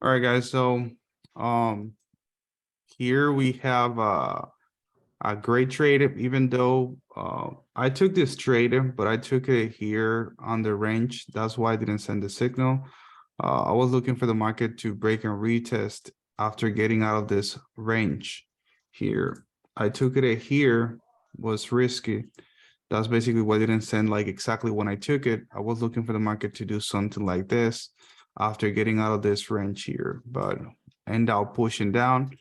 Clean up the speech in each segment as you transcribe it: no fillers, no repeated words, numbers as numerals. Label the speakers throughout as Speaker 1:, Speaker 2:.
Speaker 1: All right, guys. So, um, here we have a great trade. Even though I took this trade, but I took it here on the range. That's why I didn't send the signal. I was looking for the market to break and retest after getting out of this range here. I took it here, was risky. That's basically why I didn't send like exactly when I took it. I was looking for the market to do something like this after getting out of this range here, but end up pushing down.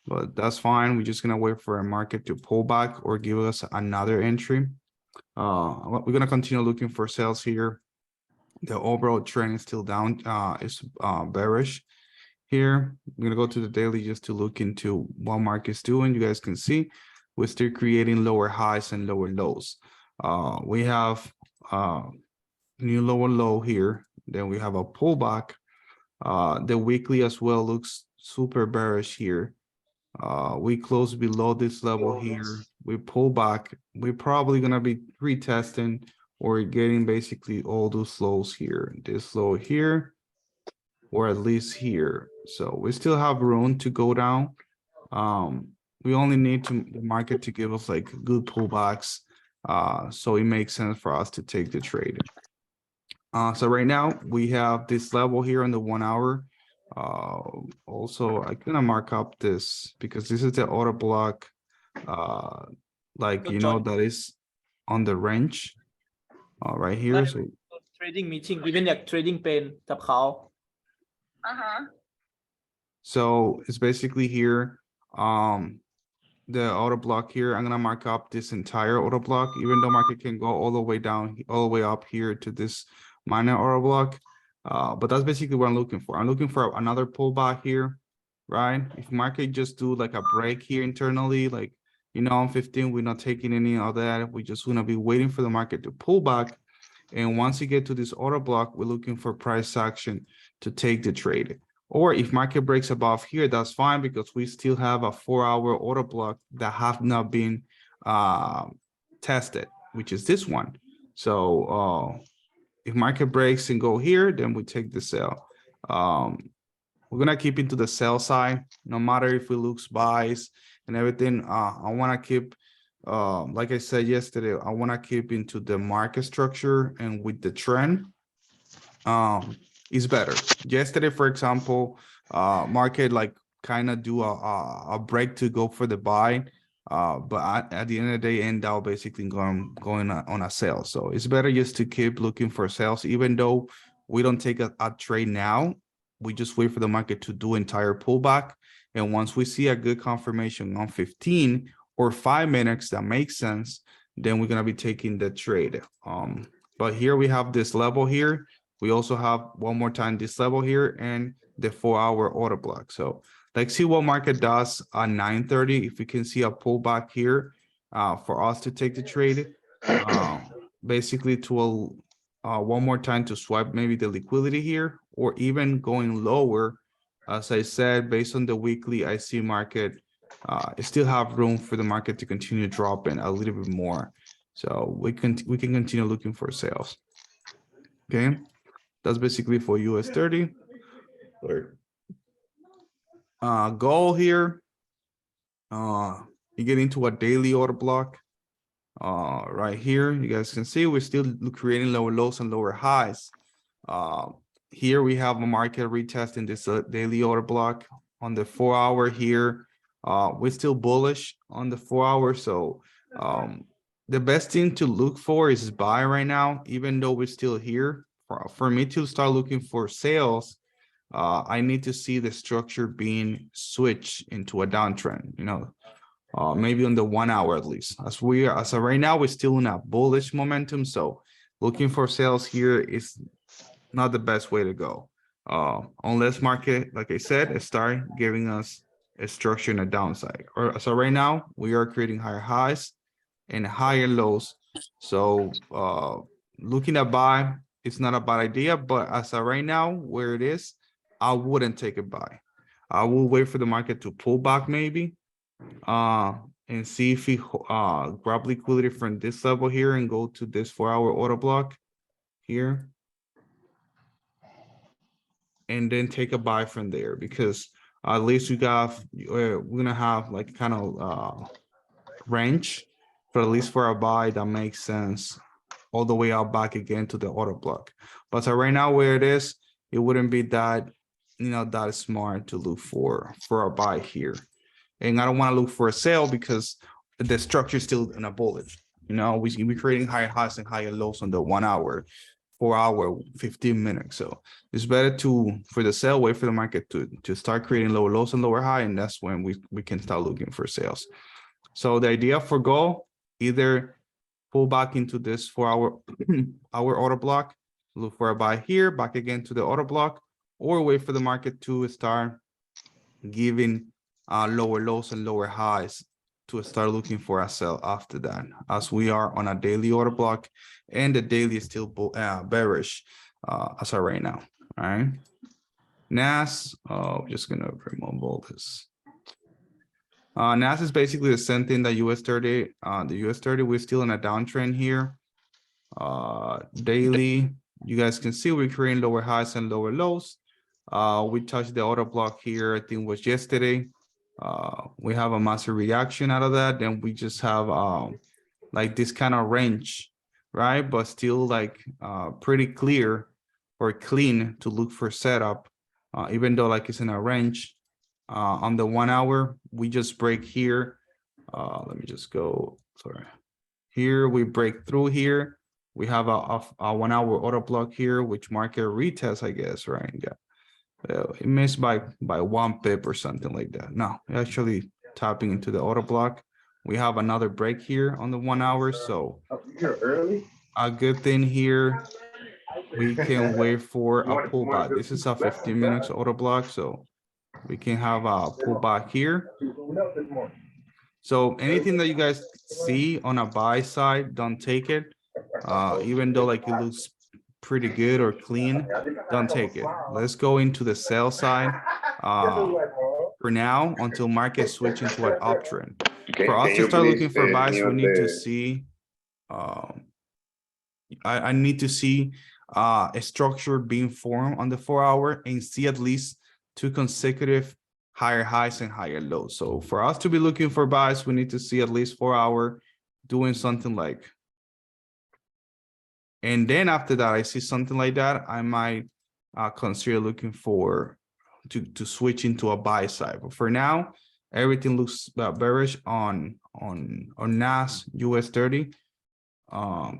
Speaker 1: But that's fine. We're just gonna wait for a market to pull back or give us another entry. We're gonna continue looking for sales here. The overall trend is still down, is bearish here. I'm gonna go to the daily just to look into what market's doing. You guys can see we're still creating lower highs and lower lows. We have new lower low here. Then we have a pullback. The weekly as well looks super bearish here. We close below this level here. We pull back. We're probably gonna be retesting or getting basically all those lows here. This low here, or at least here. So we still have room to go down. We only need the market to give us like good pullbacks. So it makes sense for us to take the trade. So right now we have this level here on the 1 hour. Also, I gonna mark up this because this is the order block. Like you know that is on the range. Right here. So
Speaker 2: trading meeting วิเป็นอยาก trading เป็นกับเขา
Speaker 1: So it's basically here. The auto block here. I'm gonna mark up this entire auto block, even though market can go all the way down, all the way up here to this minor auto block. But that's basically what I'm looking for. I'm looking for another pullback here, right? If market just do like a break here internally, like on 15, we're not taking any of that. We just gonna be waiting for the market to pull back. And once you get to this order block, we're looking for price action to take the trade. Or if market breaks above here, that's fine because we still have a 4-hour order block that have not been tested, which is this one. So if market breaks and go here, then we take the sell. We're gonna keep into the sell side, no matter if it looks buys and everything. I want to keep, like I said yesterday, I want to keep into the market structure and with the trend. Is better. Yesterday, for example, market like kind of do a break to go for the buy, but at the end of the day, end out basically going on a sale. So it's better just to keep looking for sales, even though we don't take a trade now. We just wait for the market to do entire pullback, and once we see a good confirmation on 15 or 5 minutes that makes sense, then we're gonna be taking the trade. But here we have this level here. We also have one more time this level here and the 4-hour order block. So let's see what market does at 9:30. If we can see a pullback here for us to take the trade, basically to one more time to swipe maybe the liquidity here, or even going lower. As I said, based on the weekly, I see market still have room for the market to continue dropping a little bit more. So we can continue looking for sales. Okay. That's basically for US 30. Goal here. You get into a daily order block. Right here, you guys can see we're still creating lower lows and lower highs. Here we have a market retesting this daily order block on the 4-hour here. We're still bullish on the 4-hour. So the best thing to look for is buy right now, even though we're still here. For me to start looking for sales, I need to see the structure being switched into a downtrend, maybe on the 1 hour at least. As of right now, we're still in a bullish momentum. So looking for sales here is not the best way to go. Unless market, like I said, start giving us a structure in a downside. So right now we are creating higher highs and higher lows. So looking at buy, it's not a bad idea, but as of right now, where it is, I wouldn't take a buy. I will wait for the market to pull back maybe, and see if we grab liquidity from this level here and go to this 4-hour order block here. and then take a buy from there, because at least we're gonna have like kind of range, but at least for a buy that makes sense all the way out back again to the order block. But so right now where it is, it wouldn't be that, that smart to look for a buy here. And I don't want to look for a sale because the structure is still in a bullish. We're creating higher highs and higher lows on the 1 hour, 4 hour, 15 minutes. So it's better for the sale, wait for the market to start creating lower lows and lower high, and that's when we can start looking for sales. So the idea for gold, either pull back into this 4 hour hour order block, look for a buy here, back again to the order block, or wait for the market to start giving lower lows and lower highs to start looking for a sell after that, as we are on a daily order block and the daily is still bearish as of right now. All right. NAS, just gonna remove all this. NAS is basically the same thing that US 30. The US 30, we're still in a downtrend here. Daily, you guys can see we're creating lower highs and lower lows. We touched the order block here, I think it was yesterday. We have a massive reaction out of that. Then we just have like this kind of range, right? But still like pretty clear or clean to look for setup, even though like it's in a range. On the 1 hour, we just break here. Let me just go, sorry. Here we break through here. We have a 1 hour order block here, which market retest, I guess, right? Yeah. It missed by 1 pip or something like that. No, actually tapping into the order block. We have another break here on the 1 hour. So
Speaker 3: You're early.
Speaker 1: a good thing here, we can wait for a pullback. This is a 15 minutes order block, so we can have a pullback here. So anything that you guys see on a buy side, don't take it. Even though like it looks pretty good or clean, don't take it. Let's go into the sell side for now until market switch into an uptrend. For us to start looking for buys, we need to see I need to see a structure being formed on the 4 hour and see at least 2 consecutive higher highs and higher lows. So for us to be looking for buys, we need to see at least 4 hour doing something like, and then after that, I see something like that, I might consider looking for to switch into a buy side. But for now, everything looks bearish on NAS US 30,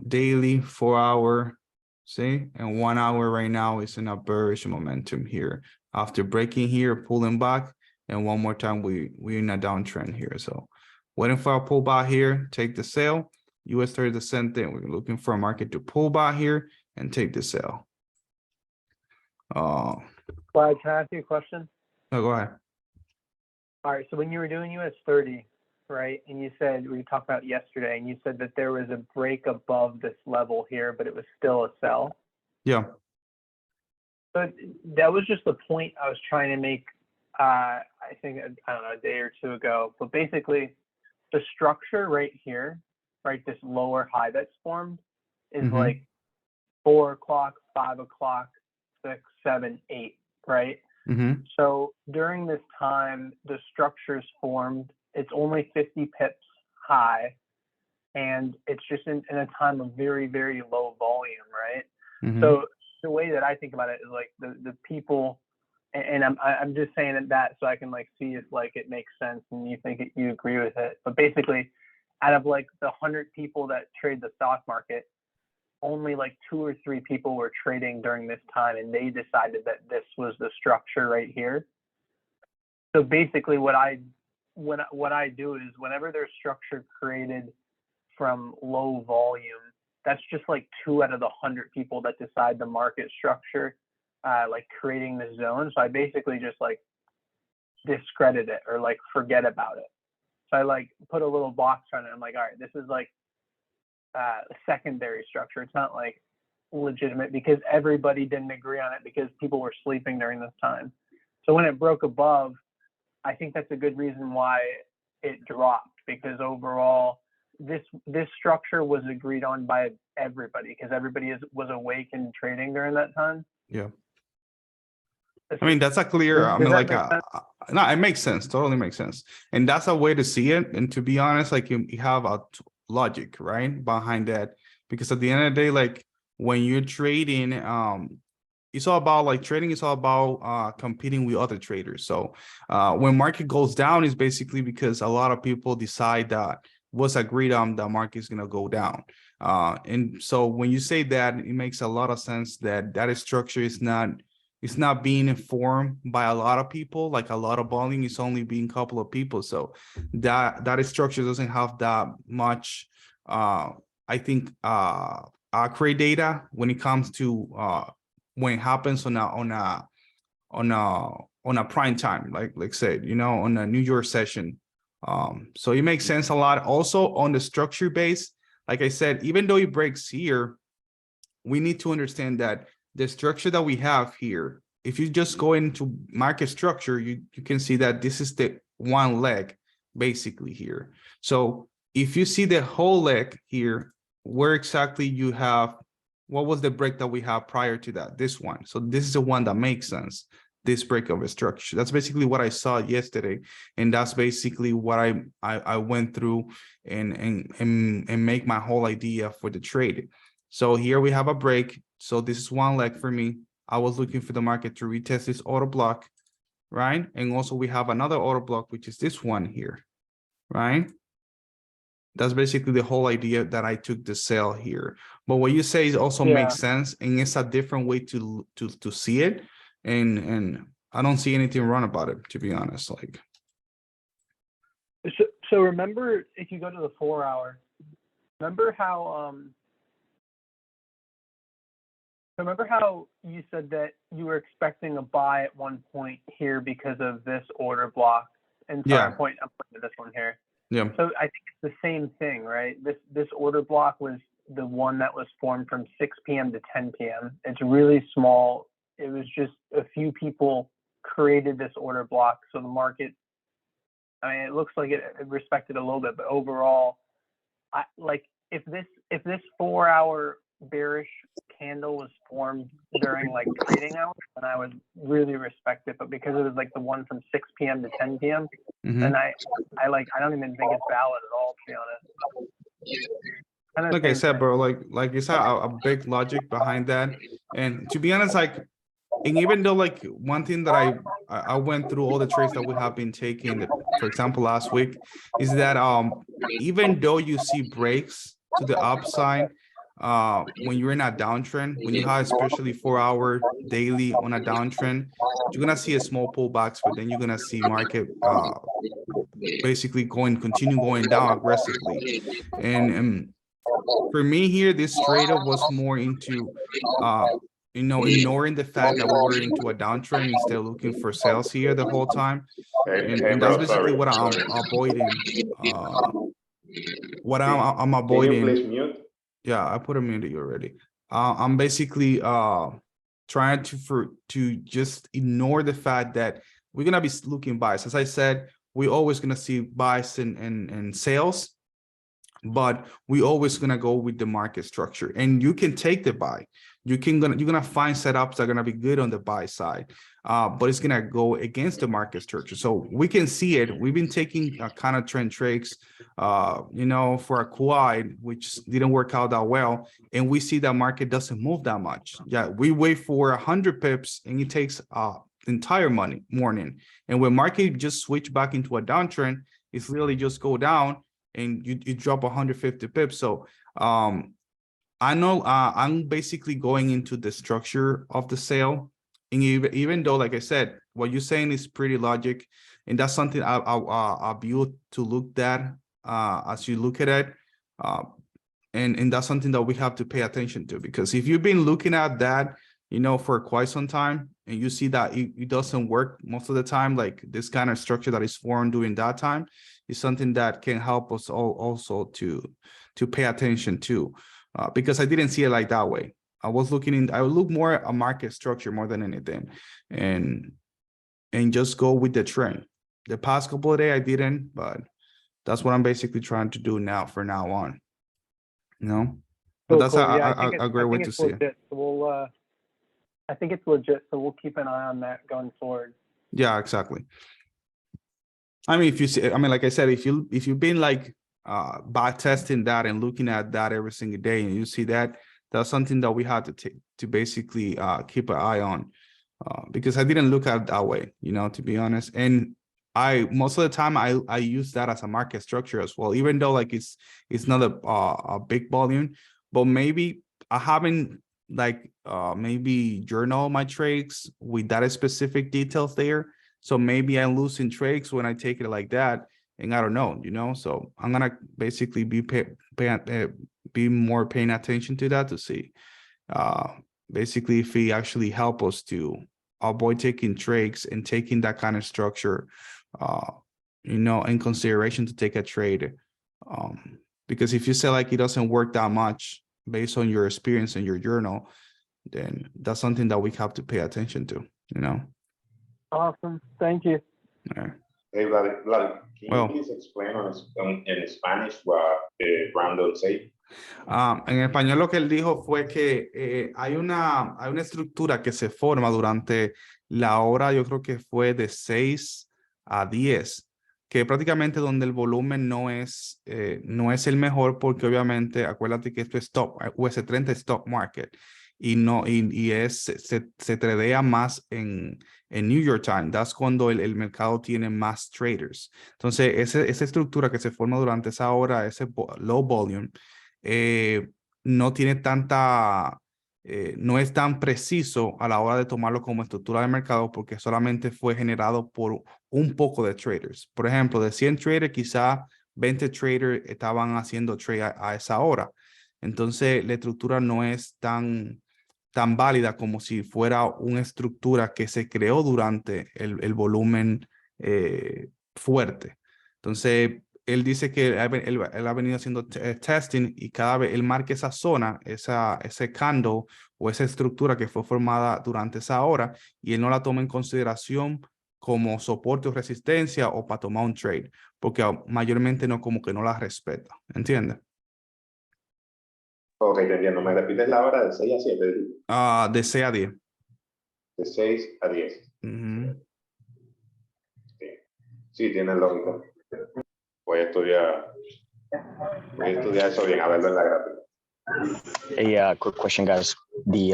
Speaker 1: daily 4 hour, see, and 1 hour right now is in a bearish momentum here. After breaking here, pulling back, and one more time we're in a downtrend here. So waiting for a pullback here, take the sale. US 30 the same thing. We're looking for a market to pull back here and take the sale.
Speaker 4: Clyde, can I ask you a question?
Speaker 1: No, go ahead.
Speaker 4: All right, so when you were doing US 30, right, and you said, we talked about yesterday, and you said that there was a break above this level here, but it was still a sell.
Speaker 1: Yeah.
Speaker 4: But that was just the point I was trying to make, I think, I don't know, a day or two ago. But basically, the structure right here, right, this lower high that's formed is like 4 o'clock, 5 o'clock, 6, 7, 8, right? So during this time, the structure's formed. It's only 50 pips high, and it's just in a time of very, very low volume, right? So the way that I think about it is like the people, and I'm just saying that so I can like see if like it makes sense and you think you agree with it. But basically, out of like the 100 people that trade the stock market, only like 2 or 3 people were trading during this time, and they decided that this was the structure right here. So basically what I do is whenever there's structure created from low volume, that's just like 2 out of the 100 people that decide the market structure, like creating the zone. So I basically just like discredit it or like forget about it. So I like put a little box on it. I'm like, all right, this is like a secondary structure. It's not like legitimate because everybody didn't agree on it because people were sleeping during this time. So when it broke above, I think that's a good reason why it dropped, because overall this structure was agreed on by everybody because everybody was awake and trading during that time.
Speaker 1: Yeah. I mean, that's a clear,
Speaker 4: Does-
Speaker 1: I
Speaker 4: does
Speaker 1: mean,
Speaker 4: that
Speaker 1: like,
Speaker 4: make sense?
Speaker 1: no, it makes sense, totally makes sense. And that's a way to see it. And to be honest, like you have a logic, right, behind that. Because at the end of the day, like when you're trading, it's all about like trading is all about competing with other traders. So when market goes down is basically because a lot of people decide that what's agreed on the market is gonna go down. And so when you say that, it makes a lot of sense that that structure is not, it's not being informed by a lot of people, like a lot of volume, it's only being a couple of people. So that structure doesn't have that much, I think, accurate data when it comes to when it happens on a prime time, like said, you know, on a New York session. So it makes sense a lot. Also on the structure base, like I said, even though it breaks here, we need to understand that the structure that we have here, if you just go into market structure, you can see that this is the one leg basically here. So if you see the whole leg here, where exactly you have, what was the break that we have prior to that? This one. So this is the one that makes sense. This break of a structure. That's basically what I saw yesterday. And that's basically what I went through and make my whole idea for the trade. So here we have a break. So this is one leg for me. I was looking for the market to retest this order block, right? And also we have another order block, which is this one here, right? That's basically the whole idea that I took the sell here. But what you say is also
Speaker 4: Yeah.
Speaker 1: makes sense, and it's a different way to see it. And I don't see anything wrong about it, to be honest. Like,
Speaker 4: So remember, if you go to the 4 hour, remember how you said that you were expecting a buy at one point here because of this order block, and so
Speaker 1: Yeah.
Speaker 4: I'm pointing to this one here.
Speaker 1: yeah,
Speaker 4: So I think it's the same thing, right? This order block was the one that was formed from 6 p.m. to 10 p.m. It's really small. It was just a few people created this order block, so the market, I mean, it looks like it respected a little bit, but overall, if this 4 hour bearish candle was formed during like trading hours, then I would really respect it. But because it was like the one from 6 p.m. to 10 p.m.,
Speaker 1: mhm.
Speaker 4: and I don't even think it's valid at all, to be honest. Kinda
Speaker 1: Like I
Speaker 4: same
Speaker 1: said,
Speaker 4: thing.
Speaker 1: bro, like it's a big logic behind that. And to be honest, like, and even though like one thing that I went through all the trades that we have been taking, for example, last week, is that even though you see breaks to the upside, when you're in a downtrend, when you have especially 4 hour daily on a downtrend, you're gonna see a small pullbacks, but then you're gonna see market basically continue going down aggressively. And for me here, this trader was more into ignoring the fact that we were into a downtrend instead of looking for sales here the whole time. And that's basically what I'm avoiding. What I'm avoiding.
Speaker 3: Can you please mute?
Speaker 1: Yeah, I put him into you already. I'm basically trying to just ignore the fact that we're gonna be looking buys. As I said, we're always gonna see buys and sales, but we always gonna go with the market structure. And you can take the buy. You're gonna find setups that are gonna be good on the buy side, but it's gonna go against the market structure. So we can see it. We've been taking kind of trend trades, for a quad, which didn't work out that well, and we see that market doesn't move that much. Yeah, we wait for 100 pips, and it takes entire morning. And when market just switch back into a downtrend, it's really just go down and you drop 150 pips. So I know I'm basically going into the structure of the sale. And even though, like I said, what you're saying is pretty logic, and that's something I'll be able to look at as you look at it. And that's something that we have to pay attention to, because if you've been looking at that, for quite some time, and you see that it doesn't work most of the time, like this kind of structure that is formed during that time is something that can help us also to pay attention to, because I didn't see it like that way. I would look more at a market structure more than anything, and just go with the trend. The past couple of days I didn't, but that's what I'm basically trying to do now from now on. But
Speaker 4: Cool,
Speaker 1: that's
Speaker 4: cool.
Speaker 1: a
Speaker 4: Yeah, I think
Speaker 1: a great way to
Speaker 4: it's
Speaker 1: see it.
Speaker 4: legit. So I think it's legit, so we'll keep an eye on that going forward.
Speaker 1: Yeah, exactly. I mean, if you see, I mean, like I said, if you've been like back testing that and looking at that every single day, and you see that, that's something that we had to take to basically keep an eye on, because I didn't look at it that way, you know, to be honest. And most of the time I use that as a market structure as well, even though like it's not a big volume, but maybe I haven't like maybe journal my trades with that specific details there. So maybe I'm losing trades when I take it like that, and I don't know, you know. So I'm gonna basically be more paying attention to that to see, basically if he actually help us to avoid taking trades and taking that kind of structure, you know, in consideration to take a trade. Because if you say like it doesn't work that much based on your experience in your journal, then that's something that we have to pay attention to, you know.
Speaker 4: Awesome. Thank you.
Speaker 1: All right.
Speaker 3: Hey, Vlad, can
Speaker 1: Well,
Speaker 3: you please explain in Spanish what Randall said?
Speaker 1: En español lo que él dijo fue que hay una estructura que se forma durante la hora, yo creo que fue de 6 a 10, que prácticamente donde el volumen no es el mejor, porque obviamente acuérdate que esto es US30 stock market y no se tradea más en New York Time. That's cuando el mercado tiene más traders. Entonces esa estructura que se forma durante esa hora, ese low volume, no tiene tanta, no es tan preciso a la hora de tomarlo como estructura de mercado, porque solamente fue generado por un poco de traders. Por ejemplo, de 100 traders, quizá 20 traders estaban haciendo trade a esa hora. Entonces, la estructura no es tan válida como si fuera una estructura que se creó durante el volumen fuerte. Entonces, él dice que él ha venido haciendo testing y cada vez él marca esa zona, ese candle o esa estructura que fue formada durante esa hora, y él no la toma en consideración como soporte o resistencia o para tomar un trade, porque mayormente no, como que no la respeta, ¿entiendes?
Speaker 3: Ok, te entiendo. ¿Me repites la hora de 6 a 7?
Speaker 1: De 6 a 10.
Speaker 3: De 6 a 10.
Speaker 1: Uh-huh.
Speaker 3: Sí, tiene lógica. Voy a estudiar eso bien, a verlo en la gráfica.
Speaker 5: A quick question, guys. The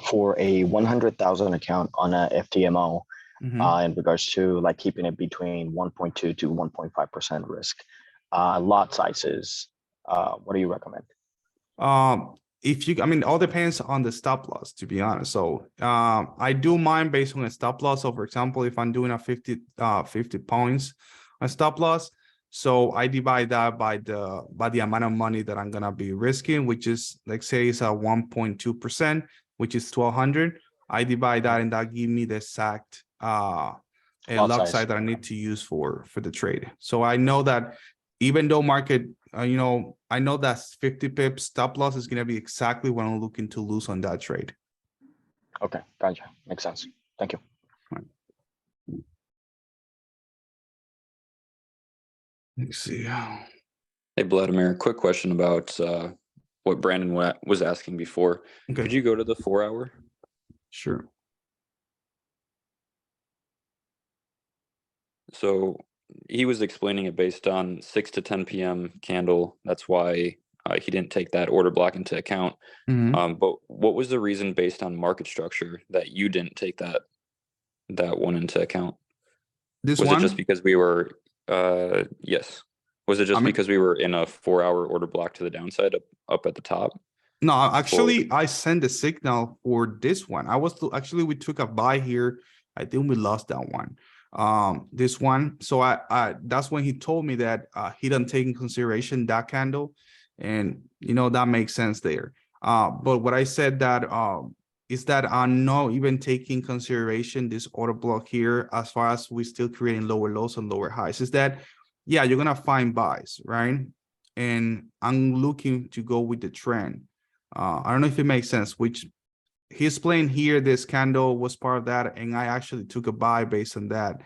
Speaker 5: for a 100,000 account on a FTMO,
Speaker 1: Uh-huh.
Speaker 5: in regards to like keeping it between 1.2 to 1.5% risk, lot sizes, what do you recommend?
Speaker 1: I mean, all depends on the stop loss, to be honest. So I do mine based on a stop loss. So for example, if I'm doing a 50 points a stop loss, so I divide that by the amount of money that I'm gonna be risking, which is, like, say it's a 1.2%, which is 1,200. I divide that and that give me the exact
Speaker 5: Lot
Speaker 1: lot
Speaker 5: size.
Speaker 1: size that I need to use for the trade. So I know that even though market, you know, I know that 50 pips stop loss is going to be exactly what I'm looking to lose on that trade.
Speaker 5: Okay, gotcha. Makes sense. Thank you.
Speaker 1: Let's see.
Speaker 6: Hey, Vladimir, quick question about what Brandon was asking before.
Speaker 1: Okay,
Speaker 6: Could you go to the 4 hour?
Speaker 1: sure.
Speaker 6: So he was explaining it based on 6 to 10 p.m. candle. That's why he didn't take that order block into account.
Speaker 1: Mhm.
Speaker 6: But what was the reason based on market structure that you didn't take that one into account?
Speaker 1: This
Speaker 6: Was
Speaker 1: one?
Speaker 6: it just because we were yes. Was it just
Speaker 1: I mean-
Speaker 6: because we were in a 4 hour order block to the downside up at the top?
Speaker 1: No, actually, I sent the signal for this one. Actually, we took a buy here. I think we lost that one. This one. So I that's when he told me that he didn't take in consideration that candle, and you know that makes sense there. But what I said that is that I'm not even taking consideration this order block here, as far as we still creating lower lows and lower highs. Is that, yeah, you're gonna find buys, right? And I'm looking to go with the trend. I don't know if it makes sense, which he's playing here. This candle was part of that, and I actually took a buy based on that,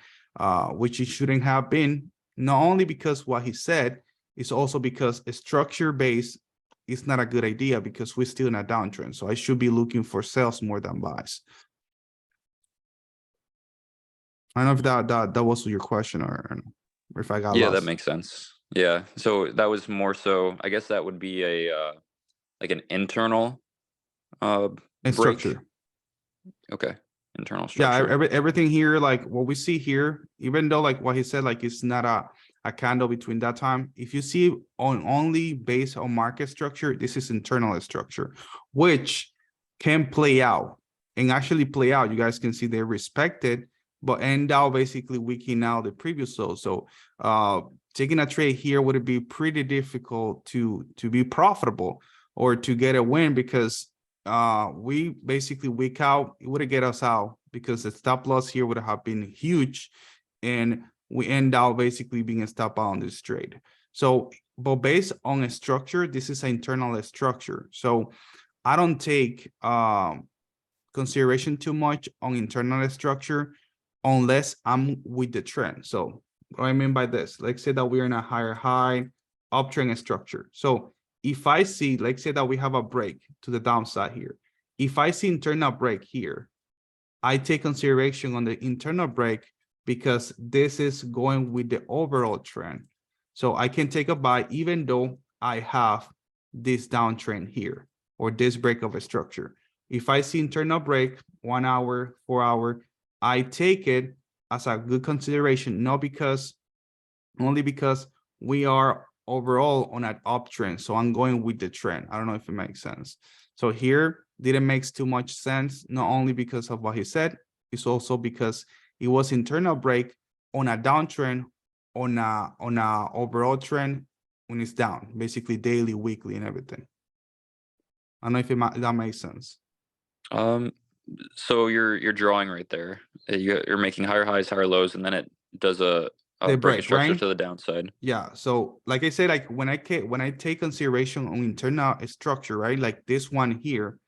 Speaker 1: which it shouldn't have been. Not only because what he said, it's also because a structure based it's not a good idea because we're still in a downtrend. So I should be looking for sales more than buys. I don't know if that was your question or if I got
Speaker 6: Yeah,
Speaker 1: lost.
Speaker 6: that makes sense. Yeah, so that was more so, I guess that would be a, like an internal,
Speaker 1: And
Speaker 6: break.
Speaker 1: structure.
Speaker 6: Okay, internal
Speaker 1: Yeah,
Speaker 6: structure.
Speaker 1: everything here, like what we see here, even though like what he said, like it's not a candle between that time. If you see on only based on market structure, this is internal structure, which can play out and actually play out. You guys can see they're respected, but end out basically weakening out the previous low. So taking a trade here would be pretty difficult to be profitable or to get a win because we basically weak out. It would get us out because the stop loss here would have been huge, and we end out basically being a stop out on this trade. So, but based on a structure, this is an internal structure. So I don't take consideration too much on internal structure unless I'm with the trend. So what I mean by this, let's say that we're in a higher high uptrend structure. So if I see, let's say that we have a break to the downside here. If I see internal break here, I take consideration on the internal break because this is going with the overall trend. So I can take a buy even though I have this downtrend here or this break of a structure. If I see internal break, 1 hour, 4 hour, I take it as a good consideration, not because, only because we are overall on an uptrend. So I'm going with the trend. I don't know if it makes sense. So here didn't make too much sense, not only because of what he said, it's also because it was internal break on a downtrend, on a overall trend when it's down, basically daily, weekly, and everything. I don't know if that makes sense.
Speaker 6: So you're drawing right there. You're making higher highs, higher lows, and then it does a
Speaker 1: They
Speaker 6: break
Speaker 1: break,
Speaker 6: structure
Speaker 1: right?
Speaker 6: to the downside.
Speaker 1: Yeah. So like I said, like when I take consideration on internal structure, right? Like this one here,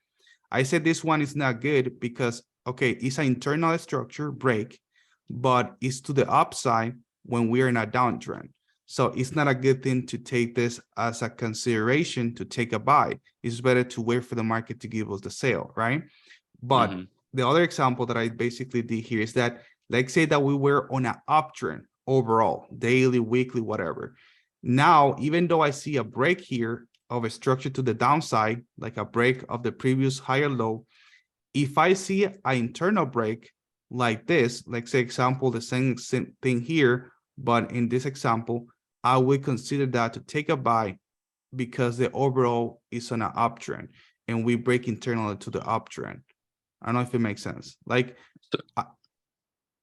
Speaker 1: I said this one is not good because, okay, it's an internal structure break, but it's to the upside when we're in a downtrend. So it's not a good thing to take this as a consideration to take a buy. It's better to wait for the market to give us the sale, right? But
Speaker 6: Mhm.
Speaker 1: the other example that I basically did here is that, let's say that we were on an uptrend overall, daily, weekly, whatever. Now, even though I see a break here of a structure to the downside, like a break of the previous higher low, if I see an internal break like this, like say example, the same thing here, but in this example, I would consider that to take a buy because the overall is on an uptrend and we break internally to the uptrend. I don't know if it makes sense. Like,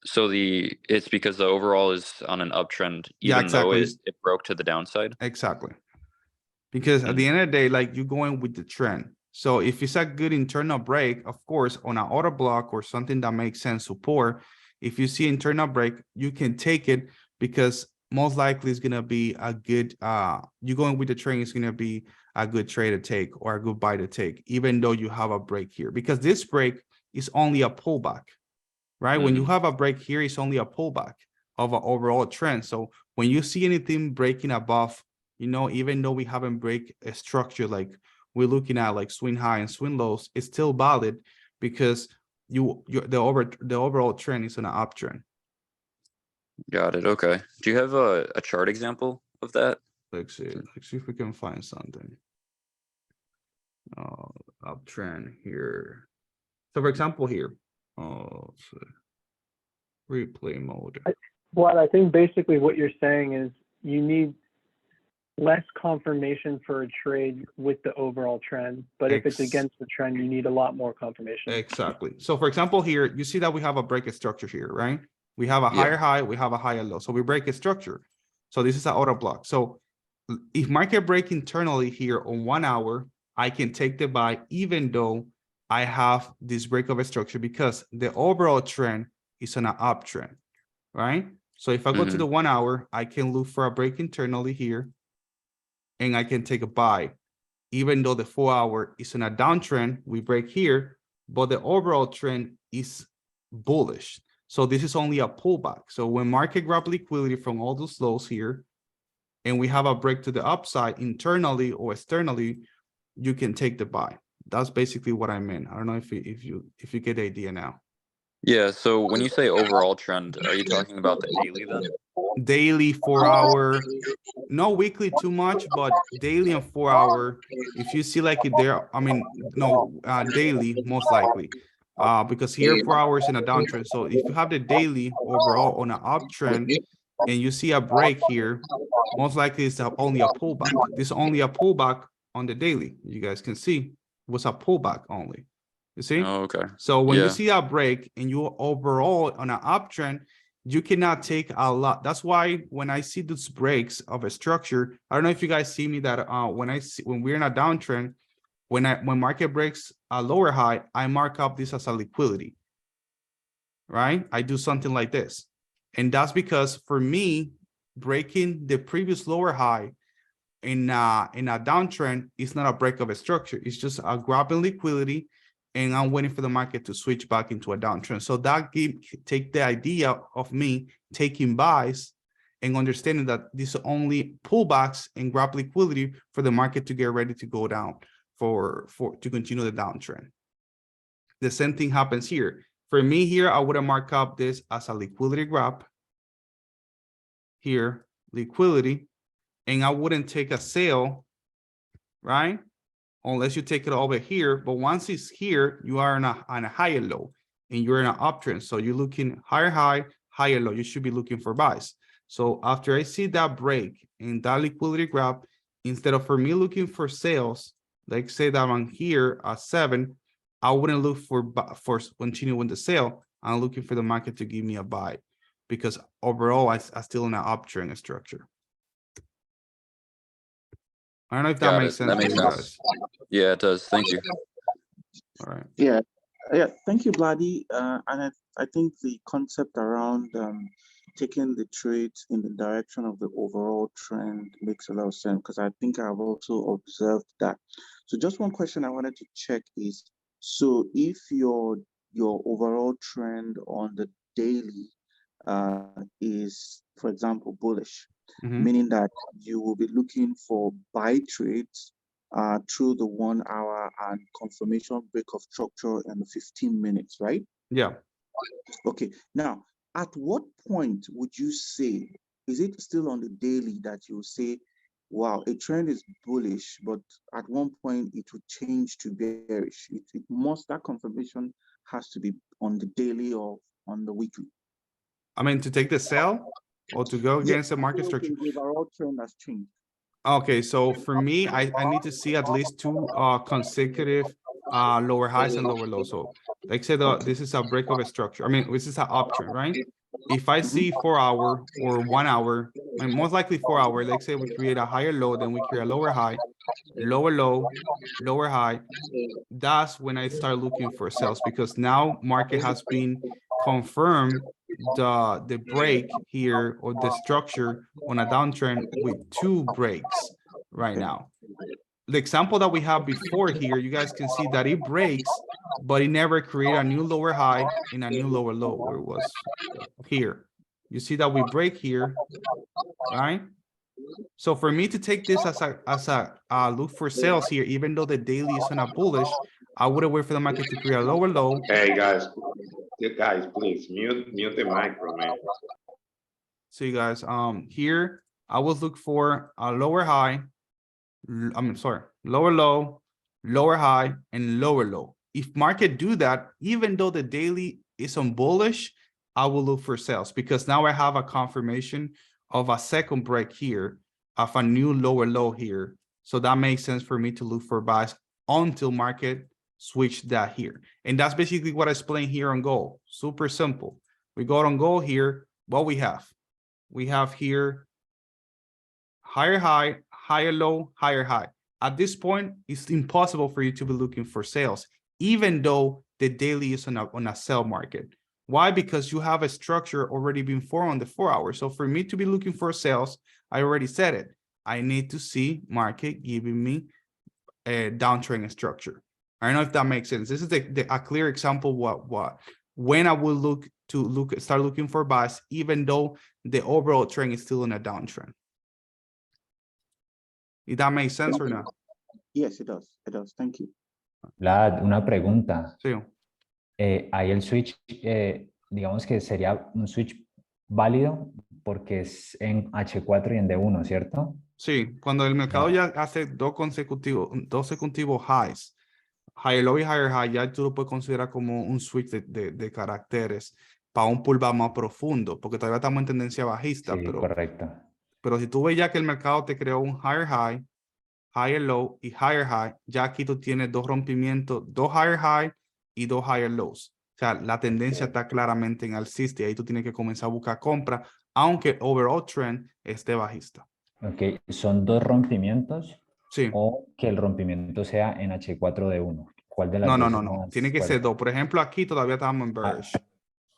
Speaker 6: So it's because the overall is on an uptrend,
Speaker 1: Yeah,
Speaker 6: even though
Speaker 1: exactly.
Speaker 6: it broke to the downside.
Speaker 1: exactly. Because at the end of the day, like you're going with the trend. So if it's a good internal break, of course, on an order block or something that makes sense support, if you see internal break, you can take it because most likely it's gonna be a good you're going with the trend, is gonna be a good trade to take or a good buy to take, even though you have a break here. Because this break is only a pullback, right? When you
Speaker 6: Mhm.
Speaker 1: have a break here, it's only a pullback of an overall trend. So when you see anything breaking above, you know, even though we haven't break a structure, like we're looking at like swing high and swing lows, it's still valid because the overall trend is on an uptrend.
Speaker 6: Got it. Okay. Do you have a chart example of that?
Speaker 1: Let's see if we can find something. Uptrend here. So for example, here, let's see. Replay mode.
Speaker 4: Well, I think basically what you're saying is you need less confirmation for a trade with the overall trend, but if it's against the trend, you need a lot more confirmation.
Speaker 1: Exactly. So for example, here, you see that we have a break structure here, right? We have a
Speaker 6: Yeah.
Speaker 1: higher high, we have a higher low. So we break a structure. So this is an order block. So if market break internally here on 1 hour, I can take the buy even though I have this break of a structure because the overall trend is on an uptrend, right? So if I go to the 1 hour, I can look for a break internally here and I can take a buy. Even though the 4 hour is on a downtrend, we break here, but the overall trend is bullish. So this is only a pullback. So when market grab liquidity from all those lows here, and we have a break to the upside internally or externally, you can take the buy. That's basically what I meant. I don't know if you get the idea now.
Speaker 6: Yeah, so when you say overall trend, are you talking about the daily then?
Speaker 1: Daily, 4 hour, no weekly too much, but daily and 4 hour. If you see like it there, I mean, no, daily most likely. Because here 4 hours in a downtrend. So if you have the daily overall on an uptrend and you see a break here, most likely it's only a pullback. This is only a pullback on the daily. You guys can see was a pullback only. You see?
Speaker 6: Oh, okay.
Speaker 1: So when
Speaker 6: Yeah.
Speaker 1: you see a break and you overall on an uptrend, you cannot take a lot. That's why when I see these breaks of a structure, I don't know if you guys see me that when we're in a downtrend, when market breaks a lower high, I mark up this as a liquidity, right? I do something like this. And that's because for me, breaking the previous lower high in a downtrend is not a break of a structure. It's just a grabbing liquidity, and I'm waiting for the market to switch back into a downtrend. So that take the idea of me taking buys and understanding that these are only pullbacks and grab liquidity for the market to get ready to go down to continue the downtrend. The same thing happens here. For me here, I would have marked up this as a liquidity grab. Here, liquidity, and I wouldn't take a sale, right? Unless you take it over here, but once it's here, you are on a higher low and you're in an uptrend. So you're looking higher high, higher low. You should be looking for buys. So after I see that break and that liquidity grab, instead of for me looking for sales, like say that I'm here at 7, I wouldn't look for continuing the sale. I'm looking for the market to give me a buy, because overall I still in an uptrend structure. I don't know if that
Speaker 6: Got
Speaker 1: makes
Speaker 6: it.
Speaker 1: sense.
Speaker 6: That
Speaker 1: to
Speaker 6: makes
Speaker 1: you
Speaker 6: sense.
Speaker 1: guys.
Speaker 6: Yeah, it does. Thank you.
Speaker 1: All right.
Speaker 7: Yeah, thank you, Bloody. And I think the concept around taking the trades in the direction of the overall trend makes a lot of sense, because I think I've also observed that. So just one question I wanted to check is, so if your overall trend on the daily is, for example, bullish,
Speaker 1: Mhm.
Speaker 7: meaning that you will be looking for buy trades through the 1 hour and confirmation break of structure in the 15 minutes, right?
Speaker 1: Yeah.
Speaker 7: Okay. Now, at what point would you say, is it still on the daily that you say, wow, a trend is bullish, but at one point it would change to bearish? That confirmation has to be on the daily or on the weekly.
Speaker 1: I mean, to take the sell or to go against the market structure.
Speaker 7: The overall trend has changed.
Speaker 1: Okay, so for me, I need to see at least 2 consecutive lower highs and lower lows. So like say this is a break of a structure. I mean, this is an uptrend, right? If I see 4 hour or 1 hour, I mean, most likely 4 hour, like say we create a higher low, then we create a lower high, lower low, lower high. That's when I start looking for sales, because now market has been confirmed the break here or the structure on a downtrend with 2 breaks right now. The example that we have before here, you guys can see that it breaks, but it never created a new lower high and a new lower low, where it was here. You see that we break here, right? So for me to take this as a look for sales here, even though the daily is on a bullish, I would wait for the market to create a lower low.
Speaker 3: Hey guys, please mute the micro, man.
Speaker 1: So you guys, here I would look for a lower high. Lower low, lower high, and lower low. If market do that, even though the daily is on bullish, I will look for sales, because now I have a confirmation of a second break here of a new lower low here. So that makes sense for me to look for buys until market switch that here. And that's basically what I explained here on gold. Super simple. We go on gold here. What we have here higher high, higher low, higher high. At this point, it's impossible for you to be looking for sales, even though the daily is on a sell market. Why? Because you have a structure already been formed on the 4 hours. So for me to be looking for sales, I already said it. I need to see market giving me a downtrend structure. I don't know if that makes sense. This is a clear example when I will start looking for buys, even though the overall trend is still in a downtrend. If that makes sense or not?
Speaker 7: Yes, it does. It does. Thank you.
Speaker 8: Vlad, una pregunta.
Speaker 1: Sí,
Speaker 8: Ahí el switch, digamos que sería un switch válido porque es en H4 y en D1, ¿cierto?
Speaker 1: sí, cuando el mercado ya hace dos consecutivos highs, higher low y higher high, ya tú lo puedes considerar como un switch de caracteres para un pullback más profundo, porque todavía estamos en tendencia bajista,
Speaker 8: Sí,
Speaker 1: pero
Speaker 8: correcto.
Speaker 1: si tú ves ya que el mercado te creó un higher high, higher low y higher high, ya aquí tú tienes dos rompimientos, dos higher high y dos higher lows. O sea, la tendencia está claramente en alcista y ahí tú tienes que comenzar a buscar compra, aunque overall trend esté bajista.
Speaker 8: Ok, ¿son dos rompimientos
Speaker 1: Sí.
Speaker 8: o que el rompimiento sea en H4D1? ¿Cuál de las
Speaker 1: No, no,
Speaker 8: dos
Speaker 1: no,
Speaker 8: es
Speaker 1: no.
Speaker 8: más
Speaker 1: Tiene que ser
Speaker 8: fuerte?
Speaker 1: dos. Por ejemplo, aquí todavía estábamos en bearish.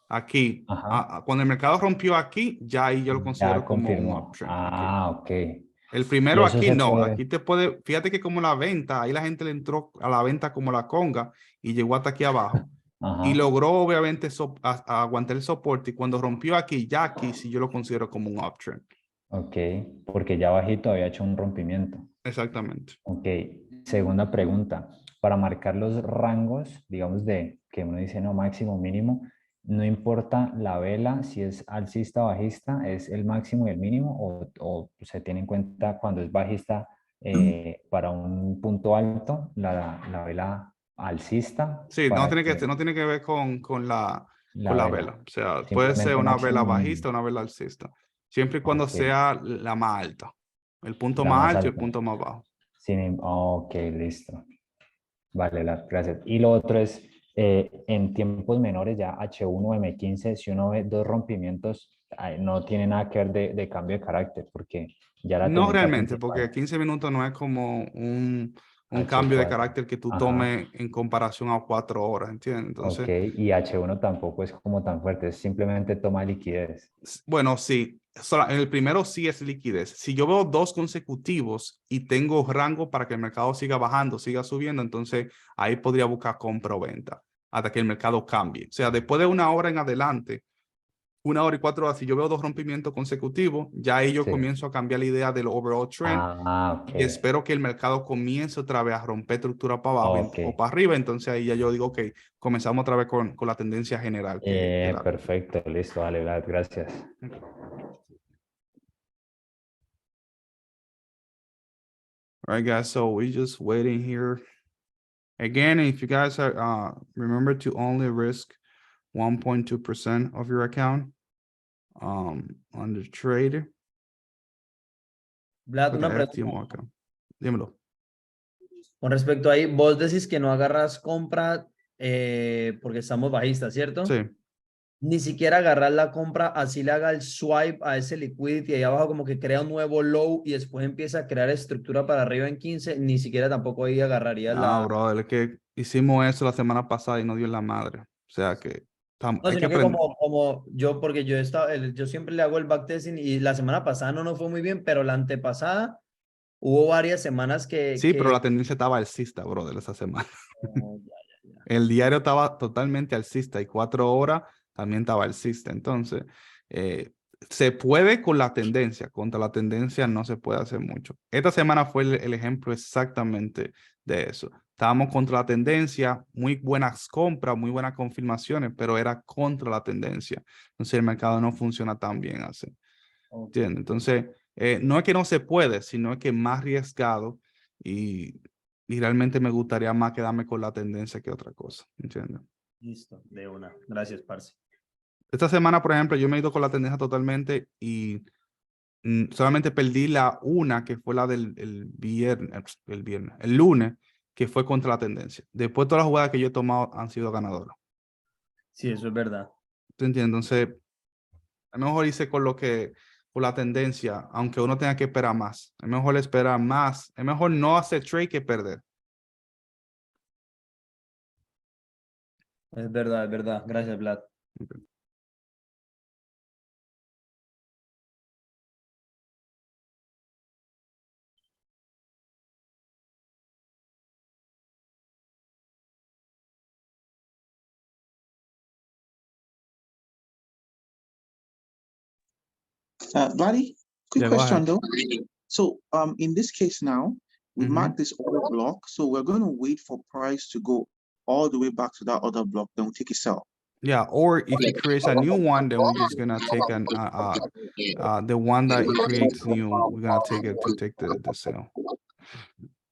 Speaker 1: Aquí,
Speaker 8: Ajá.
Speaker 1: cuando el mercado rompió aquí, ya ahí yo lo
Speaker 8: Ya
Speaker 1: considero como un
Speaker 8: confirmó.
Speaker 1: uptrend.
Speaker 8: Ah, ok.
Speaker 1: El
Speaker 8: Y
Speaker 1: primero
Speaker 8: eso
Speaker 1: aquí
Speaker 8: se
Speaker 1: no,
Speaker 8: puede.
Speaker 1: aquí te puede, fíjate que como la venta, ahí la gente le entró a la venta como la conga y llegó hasta aquí abajo y
Speaker 8: Ajá.
Speaker 1: logró obviamente a aguantar el soporte y cuando rompió aquí, ya aquí sí yo lo considero como un uptrend.
Speaker 8: Ok, porque ya bajito había hecho un rompimiento.
Speaker 1: Exactamente.
Speaker 8: Ok, segunda pregunta. Para marcar los rangos, digamos, de que uno dice no máximo, mínimo, no importa la vela si es alcista o bajista, es el máximo y el mínimo, o se tiene en cuenta cuando es bajista para un punto alto, la vela alcista
Speaker 1: Sí,
Speaker 8: para que
Speaker 1: no tiene que ver con
Speaker 8: la
Speaker 1: la
Speaker 8: vela,
Speaker 1: vela. O sea, puede ser
Speaker 8: simplemente
Speaker 1: una vela
Speaker 8: máximo y
Speaker 1: bajista o
Speaker 8: mínimo.
Speaker 1: una vela alcista. Siempre y cuando
Speaker 8: Ok,
Speaker 1: sea la más alta. El punto
Speaker 8: la
Speaker 1: más
Speaker 8: más
Speaker 1: alto y el
Speaker 8: alta.
Speaker 1: punto más bajo.
Speaker 8: Ok, listo. Vale, gracias. Y lo otro es, en tiempos menores, ya H1, M15, si uno ve dos rompimientos, no tiene nada que ver de cambio de carácter, porque ya la
Speaker 1: No
Speaker 8: tendencia
Speaker 1: realmente,
Speaker 8: principal,
Speaker 1: porque 15 minutos no es como un cambio de
Speaker 8: H4.
Speaker 1: carácter que tú
Speaker 8: Ajá,
Speaker 1: tomes en comparación a 4 horas, ¿entiendes?
Speaker 8: ok.
Speaker 1: Entonces,
Speaker 8: Y H1 tampoco es como tan fuerte, es simplemente toma liquidez.
Speaker 1: bueno, sí, en el primero sí es liquidez. Si yo veo dos consecutivos y tengo rango para que el mercado siga bajando, siga subiendo, entonces ahí podría buscar compra o venta hasta que el mercado cambie. O sea, después de 1 hora en adelante, 1 hora y 4 horas, si yo veo dos rompimientos consecutivos, ya ahí yo
Speaker 8: Sí.
Speaker 1: comienzo a cambiar la idea del overall trend
Speaker 8: Ah, ok.
Speaker 1: y espero que el mercado comience otra vez a romper estructura para abajo
Speaker 8: Ok.
Speaker 1: o para arriba. Entonces ahí ya yo digo, ok, comenzamos otra vez con la tendencia general que la.
Speaker 8: Perfecto, listo, vale, Vlad, gracias.
Speaker 1: All right, guys, so we just waiting here. Again, if you guys are, remember to only risk 1.2% of your account on the trade
Speaker 2: Vlad,
Speaker 1: with the
Speaker 2: una
Speaker 1: FTMO
Speaker 2: pregunta.
Speaker 1: account. Dímelo.
Speaker 2: Con respecto ahí, vos decís que no agarras compra porque estamos bajistas, ¿cierto?
Speaker 1: Sí.
Speaker 2: Ni siquiera agarrar la compra, así le haga el swipe a ese liquidity ahí abajo, como que crea un nuevo low y después empieza a crear estructura para arriba en 15, ni siquiera tampoco ahí agarraría
Speaker 1: No,
Speaker 2: la.
Speaker 1: brother, es que hicimos eso la semana pasada y no dio en la madre. O sea que
Speaker 2: No,
Speaker 1: hay que
Speaker 2: sino que
Speaker 1: aprender.
Speaker 2: como yo, porque yo estaba, yo siempre le hago el backtesting y la semana pasada no nos fue muy bien, pero la antepasada hubo varias semanas que,
Speaker 1: Sí, pero
Speaker 2: que
Speaker 1: la tendencia estaba alcista, brother, esa semana.
Speaker 2: oh, ya.
Speaker 1: El diario estaba totalmente alcista y 4 horas también estaba alcista. Entonces, se puede con la tendencia, contra la tendencia no se puede hacer mucho. Esta semana fue el ejemplo exactamente de eso. Estábamos contra la tendencia, muy buenas compras, muy buenas confirmaciones, pero era contra la tendencia. Entonces, el mercado no funciona tan bien así.
Speaker 2: Ok.
Speaker 1: ¿Entiendes? Entonces, no es que no se puede, sino es que es más arriesgado y realmente me gustaría más quedarme con la tendencia que otra cosa. ¿Entiendes?
Speaker 2: Listo, de una. Gracias, parce.
Speaker 1: Esta semana, por ejemplo, yo me he ido con la tendencia totalmente y solamente perdí la una, que fue la del el lunes, que fue contra la tendencia. Después todas las jugadas que yo he tomado han sido ganadoras.
Speaker 2: Sí, eso es verdad.
Speaker 1: ¿Te entiendes? Entonces, a lo mejor hice con la tendencia, aunque uno tenga que esperar más. Es mejor esperar más. Es mejor no hacer trade que perder.
Speaker 2: Es verdad, es verdad. Gracias, Vlad.
Speaker 7: Vladdy, quick
Speaker 1: Yeah, go
Speaker 7: question
Speaker 1: ahead.
Speaker 7: though. So in this case now, We
Speaker 1: Mhm.
Speaker 7: mark this order block, so we're going to wait for price to go all the way back to that other block, then we take a sell.
Speaker 1: Yeah, or if he creates a new one, then we're just gonna take the one that he creates new, we're gonna take it to take the sale.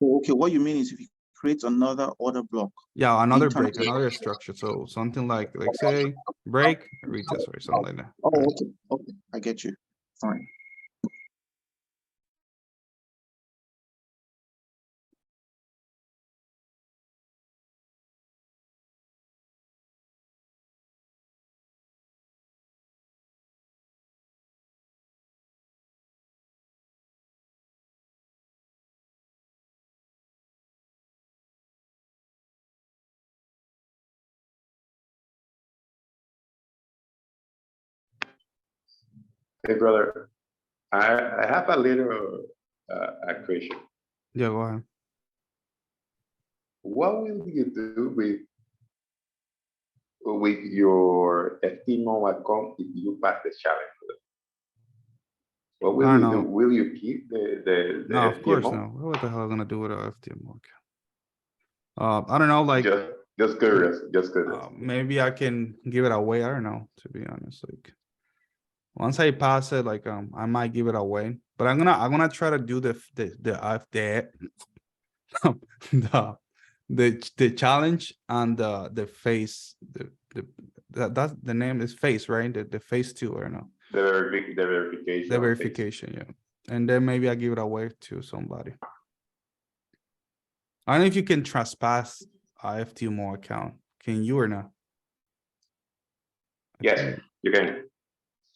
Speaker 7: Okay, what you mean is if he creates another order block.
Speaker 1: Yeah, another
Speaker 7: Internal-
Speaker 1: break, another structure. So something like say break, retest or something like that.
Speaker 7: Oh,
Speaker 1: right?
Speaker 7: okay, okay, I get you. Fine.
Speaker 3: Hey, brother, I have a little a question.
Speaker 1: Yeah, go ahead.
Speaker 3: What will you do with your FTMO account if you pass the challenge? What
Speaker 1: I
Speaker 3: will
Speaker 1: don't
Speaker 3: you do?
Speaker 1: know.
Speaker 3: Will you keep the
Speaker 1: No, of course
Speaker 3: FTMO?
Speaker 1: no. What the hell am I gonna do with a FTMO account? I don't know, like
Speaker 3: Just curious, just curious.
Speaker 1: maybe I can give it away. I don't know, to be honest. Like once I pass it, like I might give it away. But I'm gonna try to do the the challenge and the phase that's the name is phase, right? The phase 2 or no?
Speaker 3: The verification.
Speaker 1: The
Speaker 3: phase.
Speaker 1: verification, yeah. And then maybe I give it away to somebody. I don't know if you can trespass a FTMO account. Can you or not? I
Speaker 3: Yes,
Speaker 1: think-
Speaker 3: you can.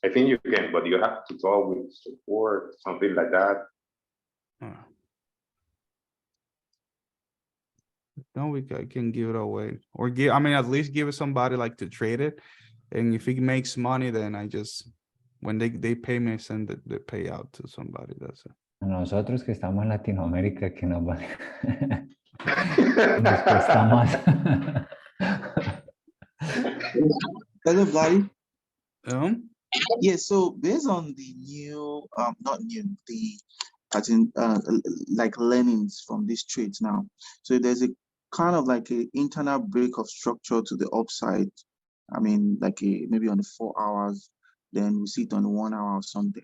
Speaker 3: I think you can, but you have to talk with support, something like that.
Speaker 1: uh. No, I can give it away or give. I mean, at least give it somebody like to trade it, and if he makes money, then I just when they pay me, I send the payout to somebody. That's it.
Speaker 8: Nosotros que estamos en Latinoamérica, que nos vale. Nos cuesta más.
Speaker 7: Hello, Vladi.
Speaker 1: Yeah,
Speaker 7: so based on the new, not new, the as in like learnings from these trades now. So there's a kind of like a internal break of structure to the upside. I mean, like maybe on the 4 hours, then we see it on the 1 hour or something.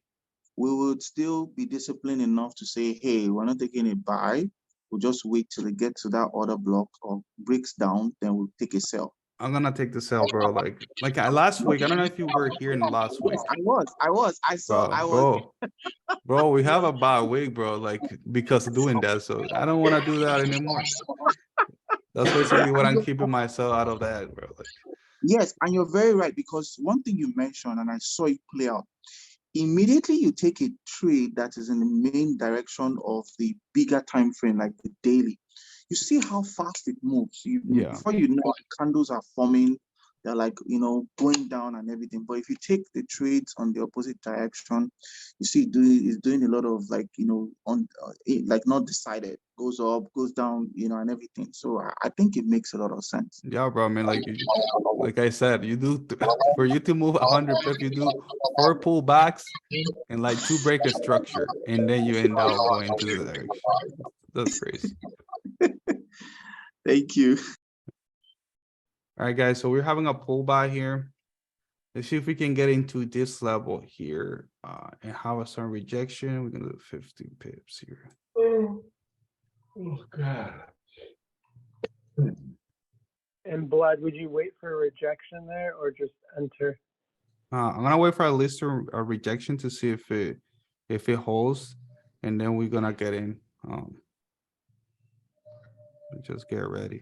Speaker 7: We would still be disciplined enough to say, hey, we're not taking a buy. We'll just wait till it gets to that order block or breaks down, then we'll take a sell.
Speaker 1: I'm gonna take the sell, bro. Like last week. I don't know if you were here in the last week.
Speaker 7: I saw.
Speaker 1: Bro, we have a bad week, bro. Like because of doing that, so I don't want to do that anymore. That's basically what I'm keeping myself out of that, bro. Like,
Speaker 7: Yes, and you're very right, because one thing you mentioned, and I saw it play out, immediately you take a trade that is in the main direction of the bigger time frame, like the daily, you see how fast it moves.
Speaker 1: Yeah.
Speaker 7: Before you know, the candles are forming, they're like, going down and everything. But if you take the trades on the opposite direction, you see it's doing a lot of like, like not decided, goes up, goes down, and everything. So I think it makes a lot of sense.
Speaker 1: yeah, bro. I mean, like I said, you do for you to move 100 pip, you do 4 pullbacks and like 2 breaker structure, and then you end up going to the direction. That's crazy.
Speaker 7: Thank you.
Speaker 1: All right, guys. So we're having a pullback here. Let's see if we can get into this level here and have a certain rejection. We're gonna do 50 pips here.
Speaker 3: Oh God.
Speaker 4: And Blood, would you wait for a rejection there or just enter?
Speaker 1: I'm gonna wait for at least a rejection to see if it holds, and then we're gonna get in. Just get ready.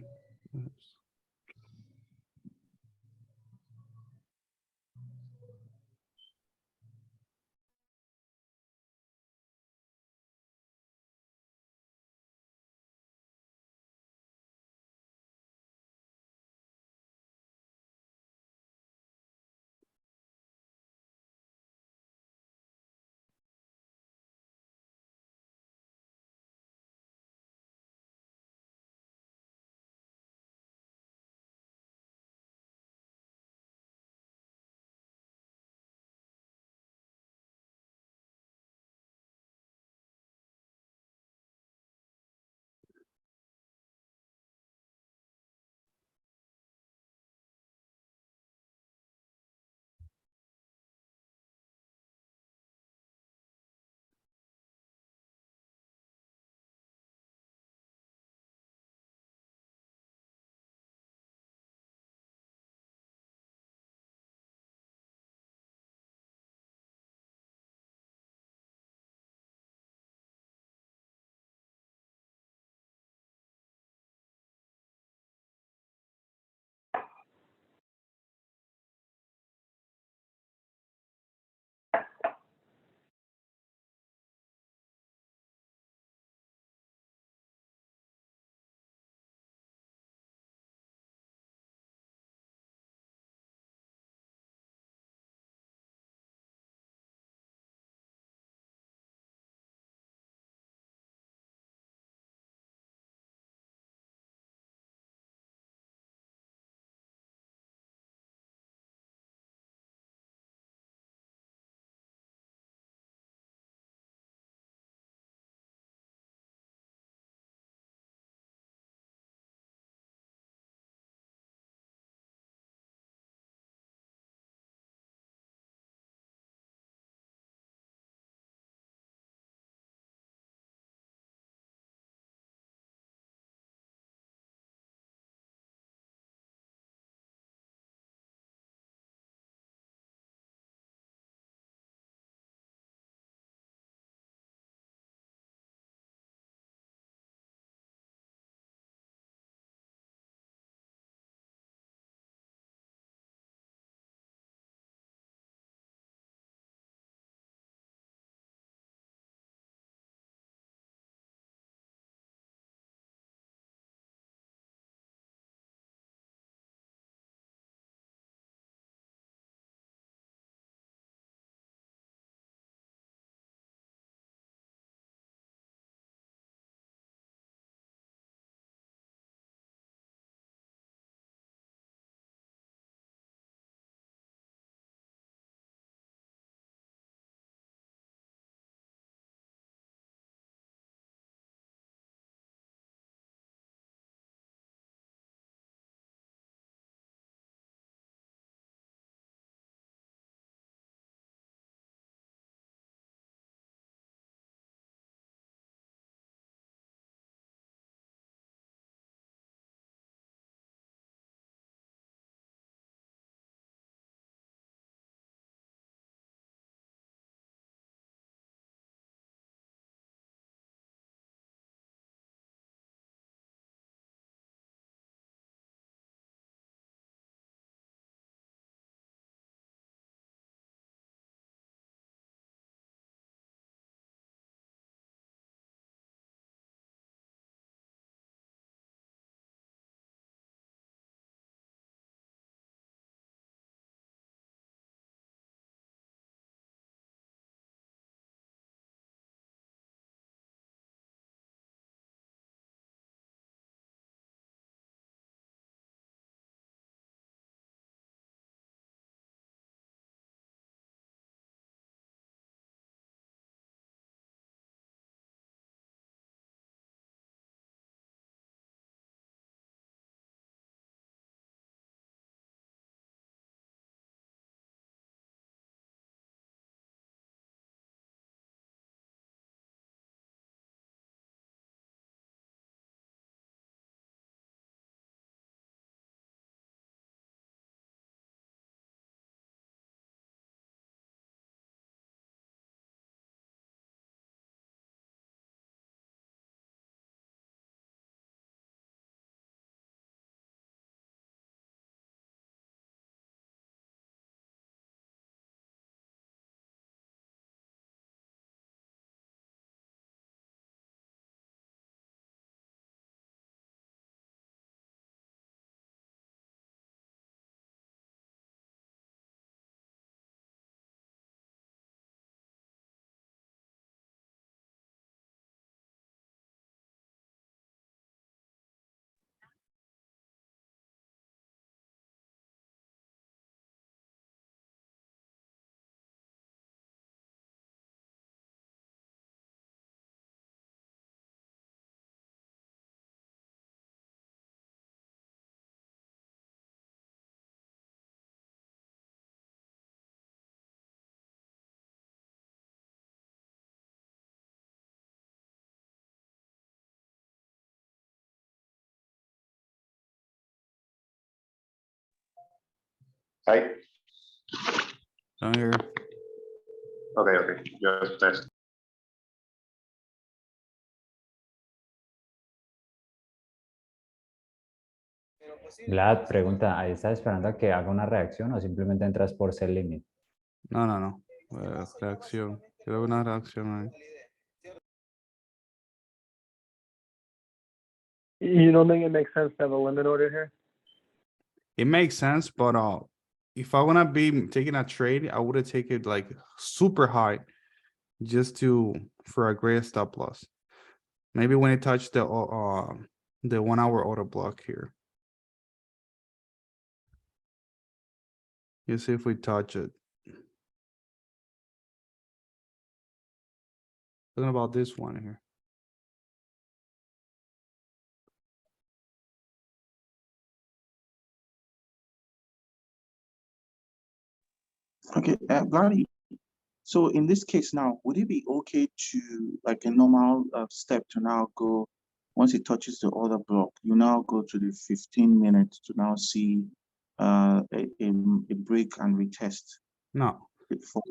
Speaker 3: Ahí.
Speaker 1: Down here.
Speaker 3: Ok, ok. Yo test.
Speaker 8: Vlad pregunta, ¿ahí estás esperando a que haga una reacción o simplemente entras por ser limit?
Speaker 1: No. Reacción. Quiero una reacción ahí.
Speaker 4: You don't think it makes sense to have a limit order here?
Speaker 1: It makes sense, but if I wanna be taking a trade, I would have taken it like super high just for a great stop loss. Maybe when it touched the 1 hour order block here. You see if we touch it. Talking about this one here.
Speaker 7: Okay, Vladdy, so in this case now, would it be okay to, like a normal step to now go, once it touches the order block, you now go to the 15 minutes to now see a break and retest
Speaker 1: No,
Speaker 7: it for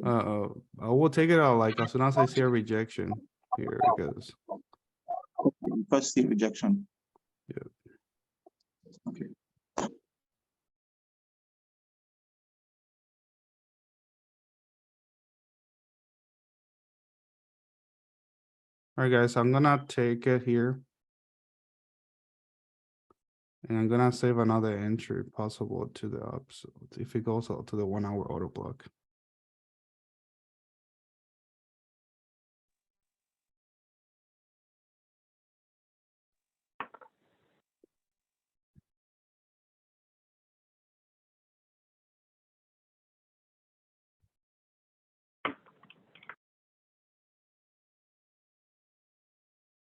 Speaker 1: I will take it out like as soon as I see a rejection here, because
Speaker 7: first see rejection.
Speaker 1: Yeah.
Speaker 7: Okay.
Speaker 1: all right, guys, I'm gonna take it here. And I'm gonna save another entry possible to the upside if it goes out to the 1 hour order block.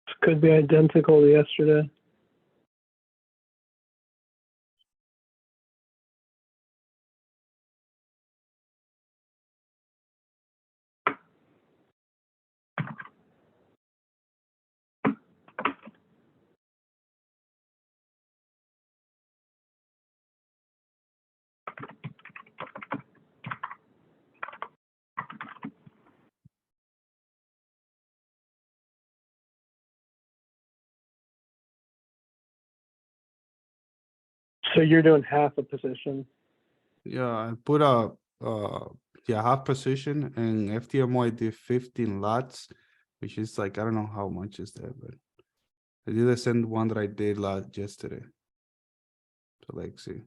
Speaker 4: This could be identical to yesterday. So you're doing half a position.
Speaker 1: Yeah, I put a half position, and FTMO I did 15 lots, which is like I don't know how much is that, but I did the same one that I did yesterday. So like see.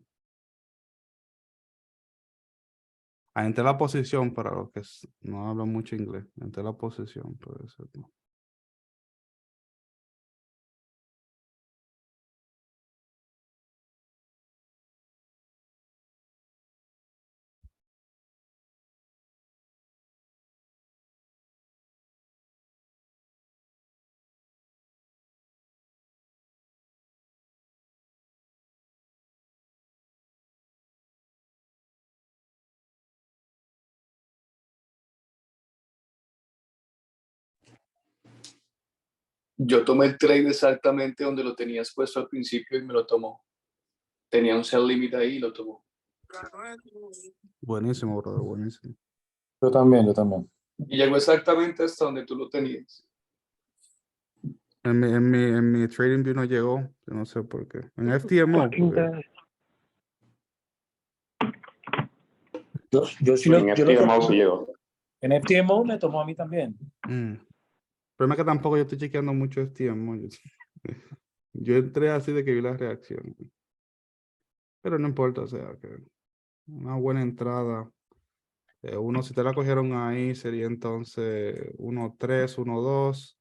Speaker 1: Entré la posición para los que no hablan mucho inglés. Entré la posición, por eso no.
Speaker 9: Yo tomé el trade exactamente donde lo tenías puesto al principio y me lo tomó. Tenía un sell limit ahí y lo tomó.
Speaker 1: Buenísimo, brother, buenísimo.
Speaker 10: Yo también.
Speaker 9: Y llegó exactamente hasta donde tú lo tenías.
Speaker 1: En mi trading view no llegó, yo no sé por qué. En FTMO,
Speaker 4: Fucking
Speaker 1: porque-
Speaker 4: day.
Speaker 10: Yo sí
Speaker 3: En
Speaker 10: lo
Speaker 3: FTMO sí llegó.
Speaker 10: En FTMO me tomó a mí también.
Speaker 1: El problema es que tampoco yo estoy chequeando mucho FTMO. Yo entré así de que vi la reacción. Pero no importa, o sea, que una buena entrada. Uno, si te la cogieron ahí, sería entonces 1-3, 1-2.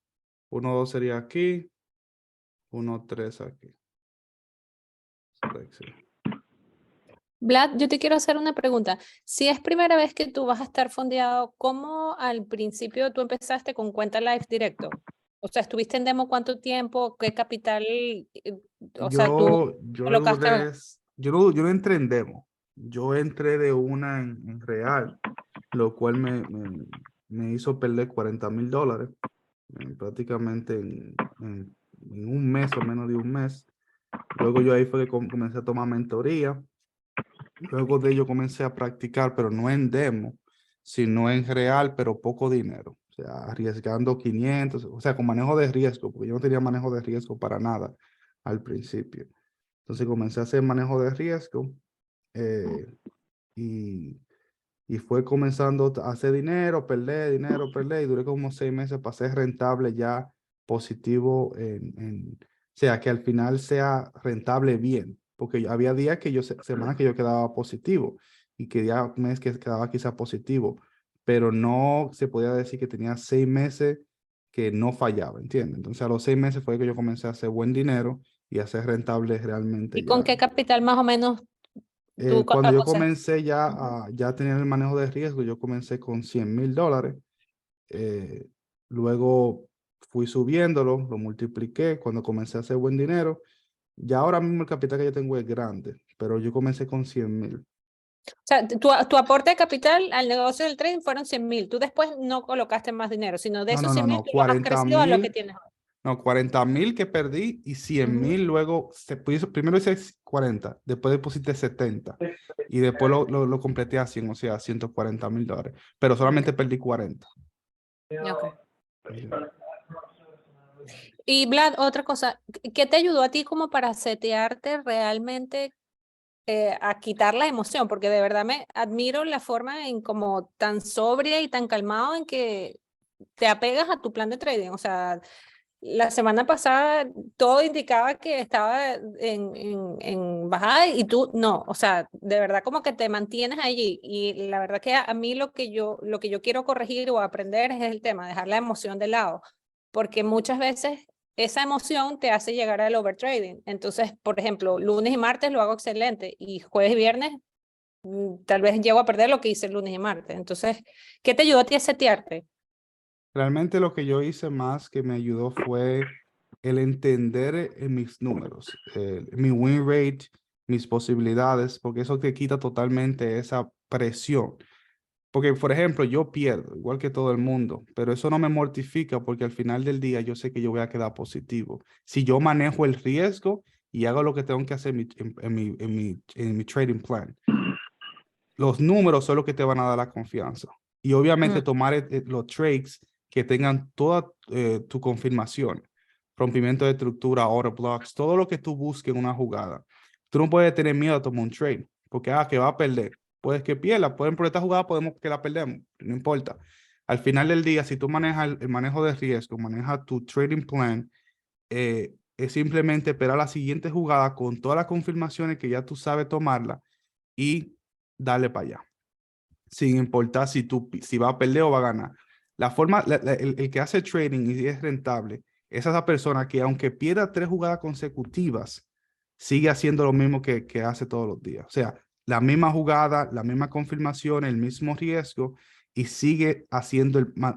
Speaker 1: 1-2 sería aquí. 1-3 aquí. Sexy.
Speaker 11: Vlad, yo te quiero hacer una pregunta. Si es primera vez que tú vas a estar fondeado, ¿cómo al principio tú empezaste con cuenta live directo? O sea, ¿estuviste en demo cuánto tiempo? ¿Qué capital? O sea, tú
Speaker 1: Yo
Speaker 11: colocaste.
Speaker 1: duré, yo no entré en demo. Yo entré de una en real, lo cual me hizo perder $40,000 prácticamente en un mes o menos de un mes. Luego yo ahí fue que comencé a tomar mentoría. Luego de ello comencé a practicar, pero no en demo, sino en real, pero poco dinero. O sea, arriesgando 500, o sea, con manejo de riesgo, porque yo no tenía manejo de riesgo para nada al principio. Entonces comencé a hacer manejo de riesgo y, y fue comenzando a hacer dinero, perder, y duré como 6 meses para ser rentable ya positivo o sea, que al final sea rentable bien, porque había días que semanas que yo quedaba positivo y que ya mes que quedaba quizá positivo, pero no se podía decir que tenía 6 meses que no fallaba, ¿entiendes? Entonces a los 6 meses fue que yo comencé a hacer buen dinero y a ser rentable realmente
Speaker 11: ¿Y con
Speaker 1: ya.
Speaker 11: qué capital más o menos tú
Speaker 1: Cuando yo
Speaker 11: comenzaste?
Speaker 1: comencé ya tener el manejo de riesgo, yo comencé con $100,000. eh, Luego fui subiéndolo, lo multipliqué cuando comencé a hacer buen dinero. Ya ahora mismo el capital que yo tengo es grande, pero yo comencé con 100,000.
Speaker 11: O sea, tu aporte de capital al negocio del trading fueron 100.000. Tú después no colocaste más dinero, sino de
Speaker 1: No,
Speaker 11: esos
Speaker 1: no, no,
Speaker 11: 100.000
Speaker 1: no,
Speaker 11: tú los has
Speaker 1: 40
Speaker 11: crecido a lo que
Speaker 1: mil,
Speaker 11: tienes ahora.
Speaker 1: no, 40,000 que perdí y 100,000 luego, primero hice 40, después deposité 70 y después lo completé a 100, o sea, $140,000, pero solamente perdí 40.
Speaker 11: Ok. Y Vlad, otra cosa, ¿qué te ayudó a ti como para setearte realmente a quitar la emoción? Porque de verdad me admiro la forma en como tan sobria y tan calmado en que te apegas a tu plan de trading. O sea, la semana pasada todo indicaba que estaba en bajada y tú no. O sea, de verdad como que te mantienes allí. Y la verdad que a mí lo que yo quiero corregir o aprender es el tema, dejar la emoción de lado. Porque muchas veces esa emoción te hace llegar al overtrading. Entonces, por ejemplo, lunes y martes lo hago excelente y jueves y viernes tal vez llego a perder lo que hice el lunes y martes. Entonces, ¿qué te ayudó a ti a setearte?
Speaker 1: Realmente lo que yo hice más que me ayudó fue el entender mis números, mi win rate, mis posibilidades, porque eso te quita totalmente esa presión. Porque, por ejemplo, yo pierdo, igual que todo el mundo, pero eso no me mortifica porque al final del día yo sé que yo voy a quedar positivo. Si yo manejo el riesgo y hago lo que tengo que hacer en mi trading plan, los números son los que te van a dar la confianza. Y obviamente tomar los trades que tengan toda tu confirmación, rompimiento de estructura, order blocks, todo lo que tú busques en una jugada. Tú no puedes tener miedo a tomar un trade, porque que va a perder. Puedes que pierda, pueden por esta jugada podemos que la perdemos, no importa. Al final del día, si tú manejas el manejo de riesgo, manejas tu trading plan, es simplemente esperar la siguiente jugada con todas las confirmaciones que ya tú sabes tomarla y darle para allá, sin importar si va a perder o va a ganar. La forma, el que hace trading y es rentable es esa persona que aunque pierda 3 jugadas consecutivas, sigue haciendo lo mismo que hace todos los días. O sea, la misma jugada, la misma confirmación, el mismo riesgo y sigue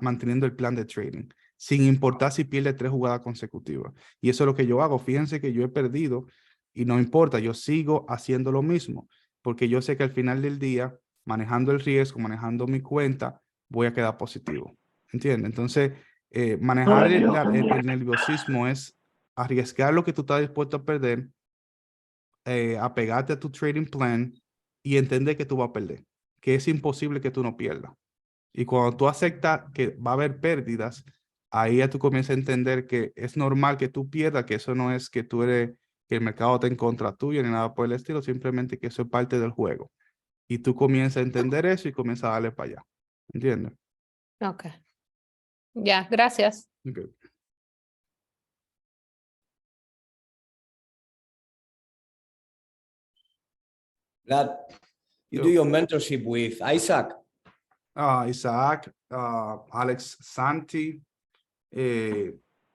Speaker 1: manteniendo el plan de trading, sin importar si pierde 3 jugadas consecutivas. Y eso es lo que yo hago. Fíjense que yo he perdido y no importa, yo sigo haciendo lo mismo, porque yo sé que al final del día, manejando el riesgo, manejando mi cuenta, voy a quedar positivo. ¿Entiendes? Entonces, manejar el nerviosismo es arriesgar lo que tú estás dispuesto a perder, apegarte a tu trading plan y entender que tú vas a perder, que es imposible que tú no pierdas. Y cuando tú aceptas que va a haber pérdidas, ahí ya tú comienzas a entender que es normal que tú pierdas, que eso no es que que el mercado está en contra tuyo ni nada por el estilo, simplemente que eso es parte del juego. Y tú comienzas a entender eso y comienzas a darle para allá. ¿Entiendes?
Speaker 11: Ok. Ya, gracias.
Speaker 1: Okay.
Speaker 12: Vlad, you do your mentorship with Isaac.
Speaker 1: Isaac, Alex Santi,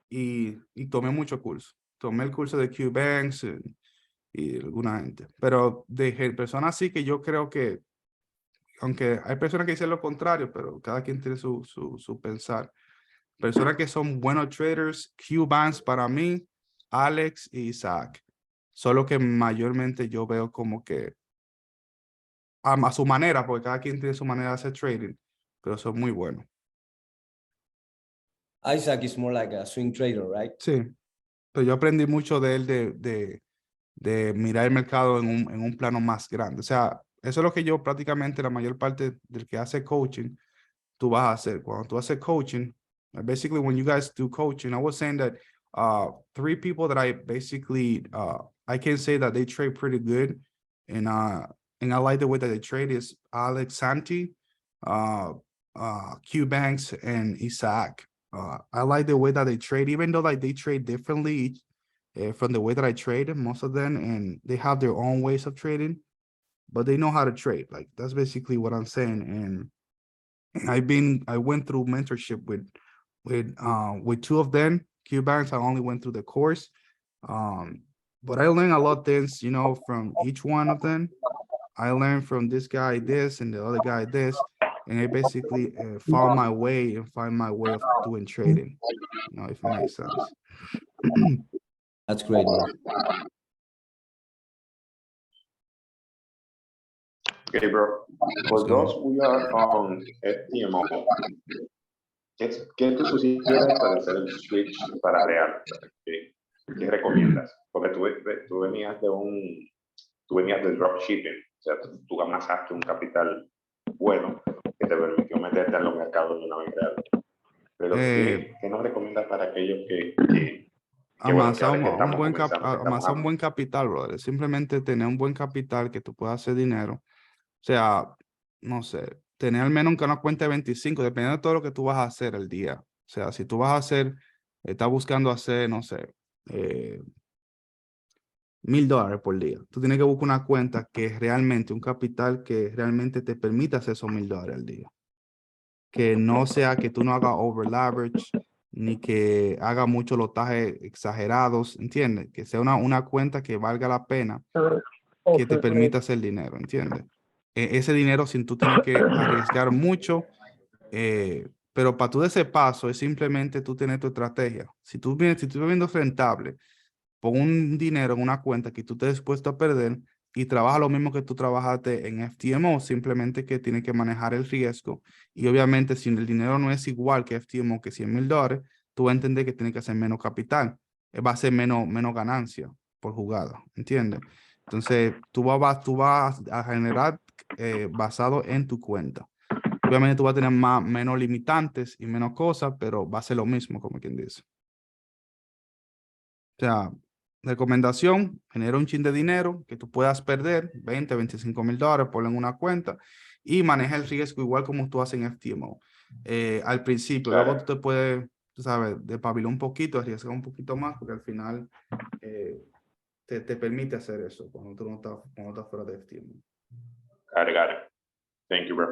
Speaker 1: y tomé muchos cursos. Tomé el curso de QBanks y alguna gente. Pero de personas así que yo creo que, aunque hay personas que dicen lo contrario, pero cada quien tiene su pensar. Personas que son buenos traders, QBanks para mí, Alex y Isaac. Solo que mayormente yo veo como que a su manera, porque cada quien tiene su manera de hacer trading, pero son muy buenos.
Speaker 12: Isaac is more like a swing trader, right?
Speaker 1: Sí, pero yo aprendí mucho de él de mirar el mercado en un plano más grande. O sea, eso es lo que yo prácticamente la mayor parte del que hace coaching, tú vas a hacer. Cuando tú haces coaching, basically when you guys do coaching, I was saying that 3 people that I basically, I can say that they trade pretty good. And I like the way that they trade is Alex Santi, Q Banks, and Isaac. I like the way that they trade, even though like they trade differently from the way that I trade most of them, and they have their own ways of trading, but they know how to trade. Like that's basically what I'm saying. And I went through mentorship with 2 of them. Q Banks, I only went through the course. But I learned a lot of things, you know, from each one of them. I learned from this guy this and the other guy this, and I basically found my way and find my way of doing trading. You know, if it makes sense.
Speaker 12: That's great, bro.
Speaker 3: Okay, bro. For those who are on FTMO, ¿qué tú sugieres para hacer el switch para real? ¿Qué recomiendas? Porque tú venías de dropshipping, o sea, tú amasaste un capital bueno que te permitió meterte en los mercados de una vez real. Pero ¿qué nos recomiendas para aquellos que
Speaker 1: Amasar
Speaker 3: bueno, que
Speaker 1: un
Speaker 3: estamos
Speaker 1: buen
Speaker 3: comenzando, que estamos
Speaker 1: amasar un buen capital, brother. Simplemente tener un buen capital que tú puedas hacer dinero. O sea, no sé, tener al menos una cuenta de 25, dependiendo de todo lo que tú vas a hacer el día. O sea, si tú vas a hacer, estás buscando hacer, no sé, $1,000 por día. Tú tienes que buscar una cuenta que es realmente un capital que realmente te permita hacer esos $1,000 al día. Que no sea que tú no hagas over leverage, ni que haga muchos lotajes exagerados, ¿entiendes? Que sea una cuenta que valga la pena, que te permita hacer dinero, ¿entiendes? Ese dinero sin tú tener que arriesgar mucho, pero para tú de ese paso es simplemente tú tener tu estrategia. Si tú estás viendo rentable, pon un dinero en una cuenta que tú estés dispuesto a perder y trabaja lo mismo que tú trabajaste en FTMO, simplemente que tienes que manejar el riesgo. Y obviamente si el dinero no es igual que FTMO, que $100,000, tú vas a entender que tienes que hacer menos capital. Va a ser menos ganancia por jugada, ¿entiendes? Entonces, tú vas a generar basado en tu cuenta. Obviamente tú vas a tener menos limitantes y menos cosas, pero va a ser lo mismo, como quien dice. O sea, recomendación, genera un chin de dinero que tú puedas perder, 20, $25,000, ponlo en una cuenta y maneja el riesgo igual como tú haces en FTMO. Al principio,
Speaker 3: Claro.
Speaker 1: luego tú te puedes, tú sabes, despabilar un poquito, arriesgar un poquito más, porque al final te permite hacer eso cuando tú no estás fuera de FTMO.
Speaker 3: Got it. Thank you, bro.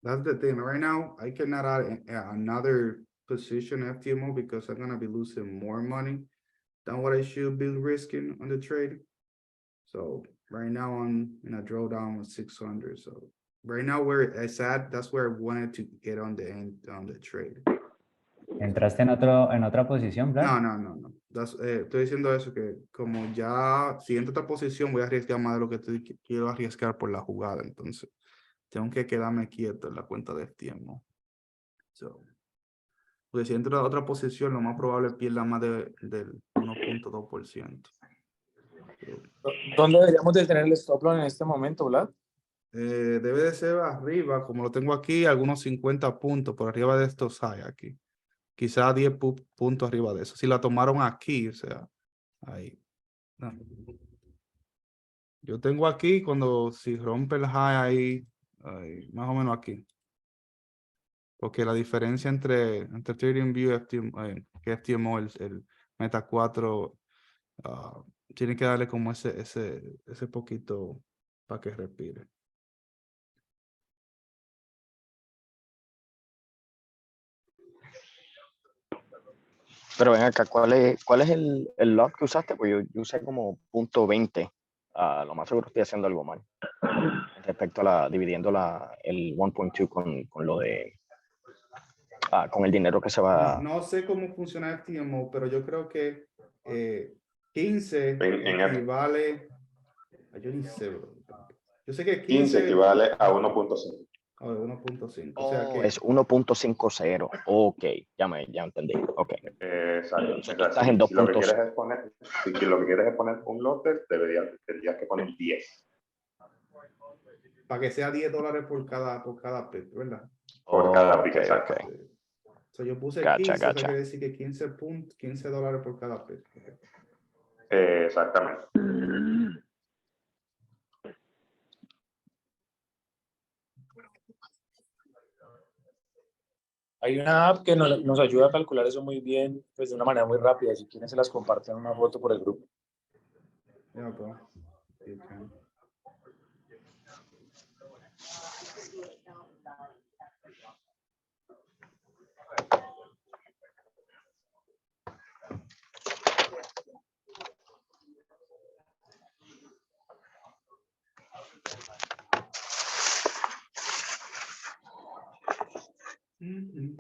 Speaker 1: That's the thing. Right now, I cannot add another position FTMO because I'm gonna be losing more money than what I should be risking on the trade. So right now I'm in a drawdown of 600. So right now where it's at, that's where I wanted to get on the trade.
Speaker 8: ¿Entraste en otra posición, Vlad?
Speaker 1: No. Estoy diciendo eso, que como ya si entro a otra posición voy a arriesgar más de lo que quiero arriesgar por la jugada. Entonces tengo que quedarme quieto en la cuenta de FTMO. So, porque si entro a otra posición, lo más probable es pierda más del 1.2%.
Speaker 10: ¿Dónde deberíamos de tener el stop loss en este momento, Vlad?
Speaker 1: Debe de ser arriba, como lo tengo aquí, algunos 50 puntos por arriba de estos high aquí. Quizá 10 puntos arriba de eso. Si la tomaron aquí, o sea, ahí. No. Yo tengo aquí si rompe el high ahí, más o menos aquí. Porque la diferencia entre TradingView y que FTMO, el Meta 4, tiene que darle como ese poquito para que respire.
Speaker 5: Pero ven acá, ¿cuál es el lot que usaste? Pues yo usé como .20. Lo más seguro estoy haciendo algo mal. Respecto a dividiendo el 1.2 con lo de con el dinero que se va.
Speaker 1: No sé cómo funciona FTMO, pero yo creo que 15 equivale. Yo ni sé, bro. Yo sé que
Speaker 3: 15 equivale a 1.5.
Speaker 1: 1.5. O sea que
Speaker 5: Es 1.50. Ok, ya entendí. Ok.
Speaker 3: Exacto.
Speaker 5: O sea,
Speaker 3: O
Speaker 5: tú
Speaker 3: sea,
Speaker 5: estás en
Speaker 3: si lo que
Speaker 5: 2.5.
Speaker 3: quieres es poner, si lo que quieres es poner un lote, tendrías que poner 10
Speaker 1: para que sea $10 por cada pip, ¿verdad?
Speaker 3: por cada pick,
Speaker 5: Ok,
Speaker 3: exacto.
Speaker 5: ok.
Speaker 1: O sea, yo puse
Speaker 5: Gacha,
Speaker 1: 15, o sea,
Speaker 5: gacha.
Speaker 1: quiere decir que $15 por cada pip.
Speaker 3: Exactamente.
Speaker 10: Hay una app que nos ayuda a calcular eso muy bien, pues de una manera muy rápida. Si quieren, se las comparto en una foto por el grupo.
Speaker 1: Yeah, bro. You can. Mhm.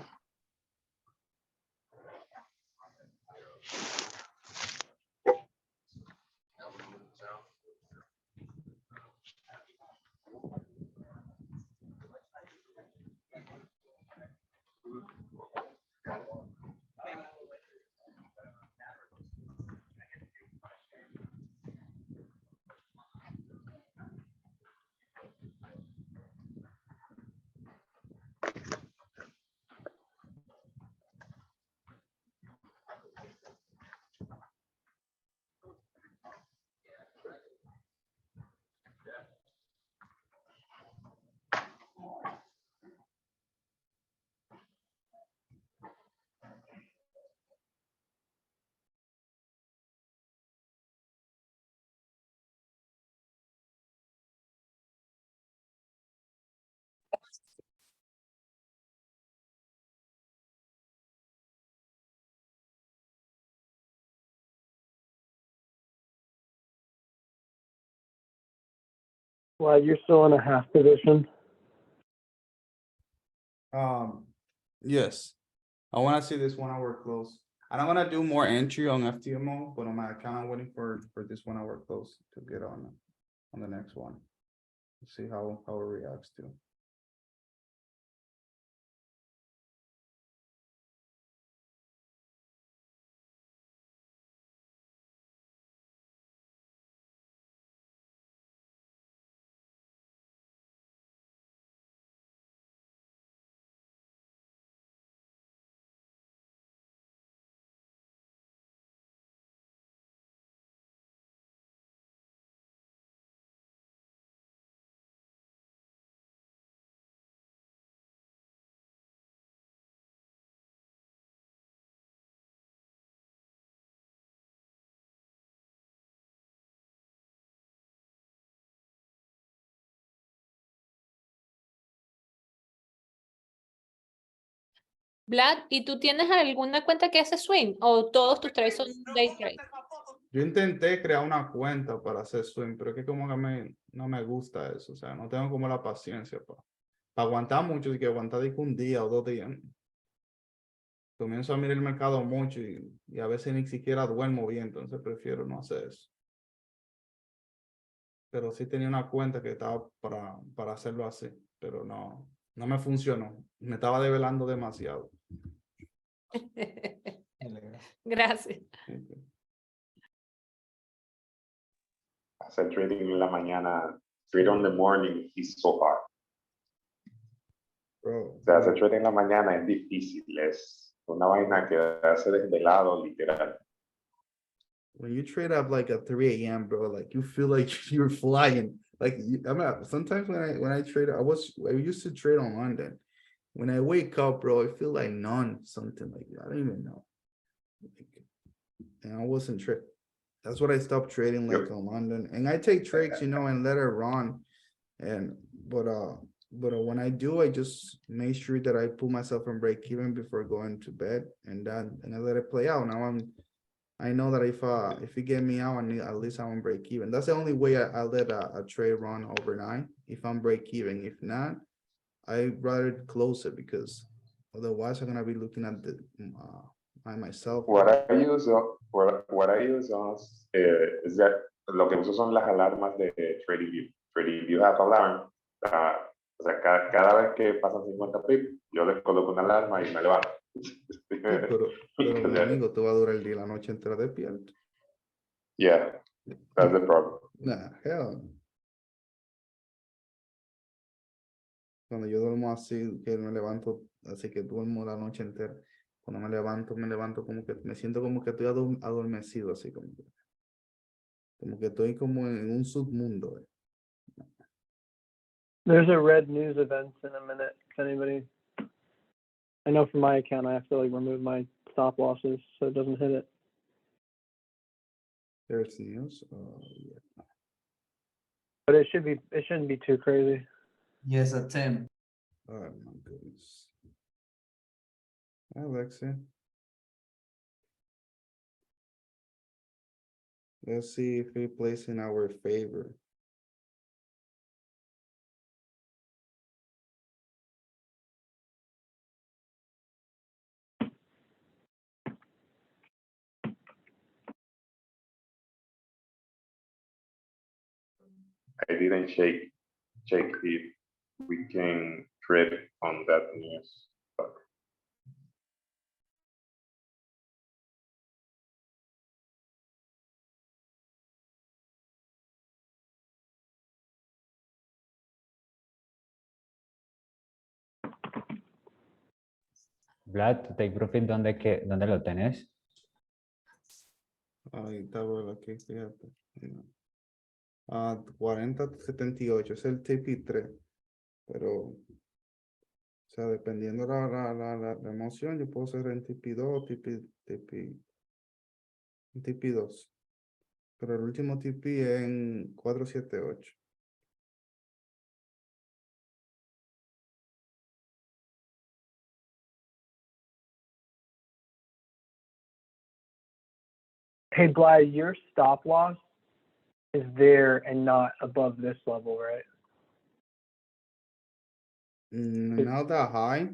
Speaker 4: Well, you're still in a half position.
Speaker 1: Yes. I want to see this 1 hour close. I don't want to do more entry on FTMO, but on my account, I'm waiting for this 1 hour close to get on the next one. See how it reacts to.
Speaker 11: Vlad, ¿y tú tienes alguna cuenta que hace swing o todos tus trades son day trade?
Speaker 1: Yo intenté crear una cuenta para hacer swing, pero es que como que no me gusta eso. O sea, no tengo como la paciencia para aguantar mucho y que aguantar de que un día o 2 días. Comienzo a mirar el mercado mucho y a veces ni siquiera duermo bien, entonces prefiero no hacer eso. Pero sí tenía una cuenta que estaba para hacerlo así, pero no me funcionó. Me estaba develando demasiado.
Speaker 11: Gracias.
Speaker 3: Hacer trading en la mañana, trade on the morning is so hard.
Speaker 1: Bro,
Speaker 3: O sea, hacer trading en la mañana es difícil, es una vaina que hace desvelado, literal.
Speaker 1: when you trade up like at 3 a.m., bro, like you feel like you're flying. Like sometimes when I trade, I used to trade on London. When I wake up, bro, I feel like something like that. I don't even know. And I wasn't trading. That's what I stopped trading like on London. And I take trades, and let it run. But when I do, I just make sure that I put myself in break even before going to bed, and I let it play out. Now I know that if you get me out, at least I'm on break even. That's the only way I let a trade run overnight. If I'm break even, if not, I rather close it because Otherwise, I'm gonna be looking at the by myself.
Speaker 3: What I use on is that lo que uso son las alarmas de TradingView. TradingView have alarm. O sea, cada vez que pasan 50 pips, yo les coloco una alarma y me levanto.
Speaker 1: Pero mi amigo, tú vas a durar el día y la noche entera despierto.
Speaker 3: Yeah, that's the problem.
Speaker 1: Nah, hell. No. Cuando yo duermo así, que me levanto, así que duermo la noche entera. Cuando me levanto como que me siento como que estoy adormecido, así como que estoy como en un submundo.
Speaker 4: There's a red news event in a minute. If anybody, I know from my account, I have to like remove my stop losses so it doesn't hit it.
Speaker 1: There's news. Yeah.
Speaker 4: But it shouldn't be too crazy.
Speaker 2: Yes, at 10.
Speaker 1: Oh my goodness. Alexa. Let's see if it plays in our favor.
Speaker 3: I didn't check if we can trade on that news. But
Speaker 8: Vlad, take profit, ¿dónde lo tenés?
Speaker 1: Ahí está, bueno, aquí, fíjate. 40.78 es el TP3, pero, o sea, dependiendo la emoción, yo puedo hacer en TP2, TP2, pero el último TP es en 478.
Speaker 4: Hey, Vlad, your stop loss is there and not above this level, right?
Speaker 1: Not that high.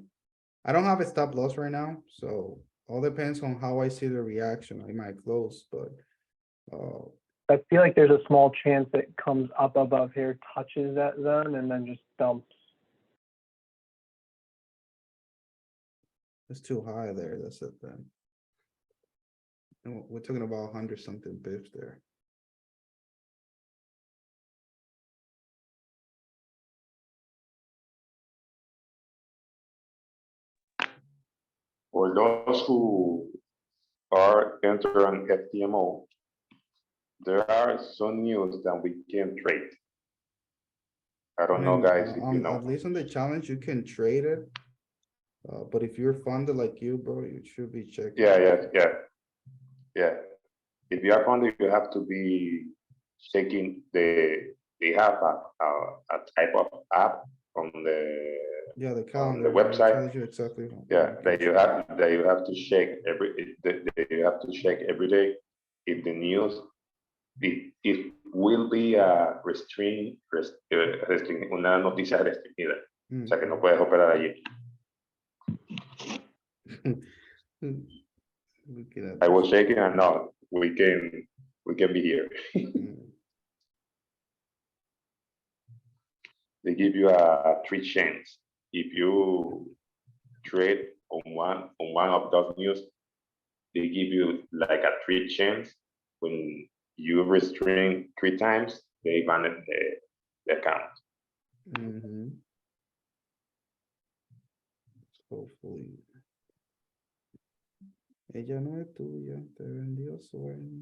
Speaker 1: I don't have a stop loss right now, so all depends on how I see the reaction. I might close, but
Speaker 4: I feel like there's a small chance it comes up above here, touches that zone, and then just dumps.
Speaker 1: it's too high there. That's it then. And we're talking about 100 something pips there.
Speaker 3: for those who are entering FTMO, there are some news that we can trade. I don't know, guys, if you know.
Speaker 1: At least on the challenge, you can trade it. But if you're funded like you, bro, you should be checking.
Speaker 3: Yeah. If you are funded, you have to be checking they have a type of app on the
Speaker 1: The calendar.
Speaker 3: website.
Speaker 1: Tells you exactly.
Speaker 3: that you have to check every day if the news it will be a una noticia restringida. O sea que no puedes operar allí. I was checking and no, we can be here. They give you a 3 chance. If you trade on one of those news, they give you like a 3 chance. When you restring 3 times, they ban the account.
Speaker 1: Hopefully. Ella no es tuya, te vendió sueño.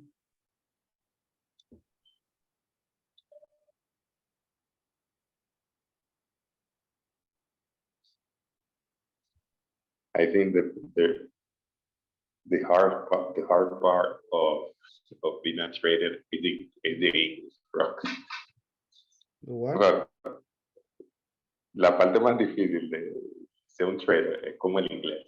Speaker 3: I think that the hard part of being a trader is the English, bro.
Speaker 1: What?
Speaker 3: La parte más difícil de ser un trader es como el inglés.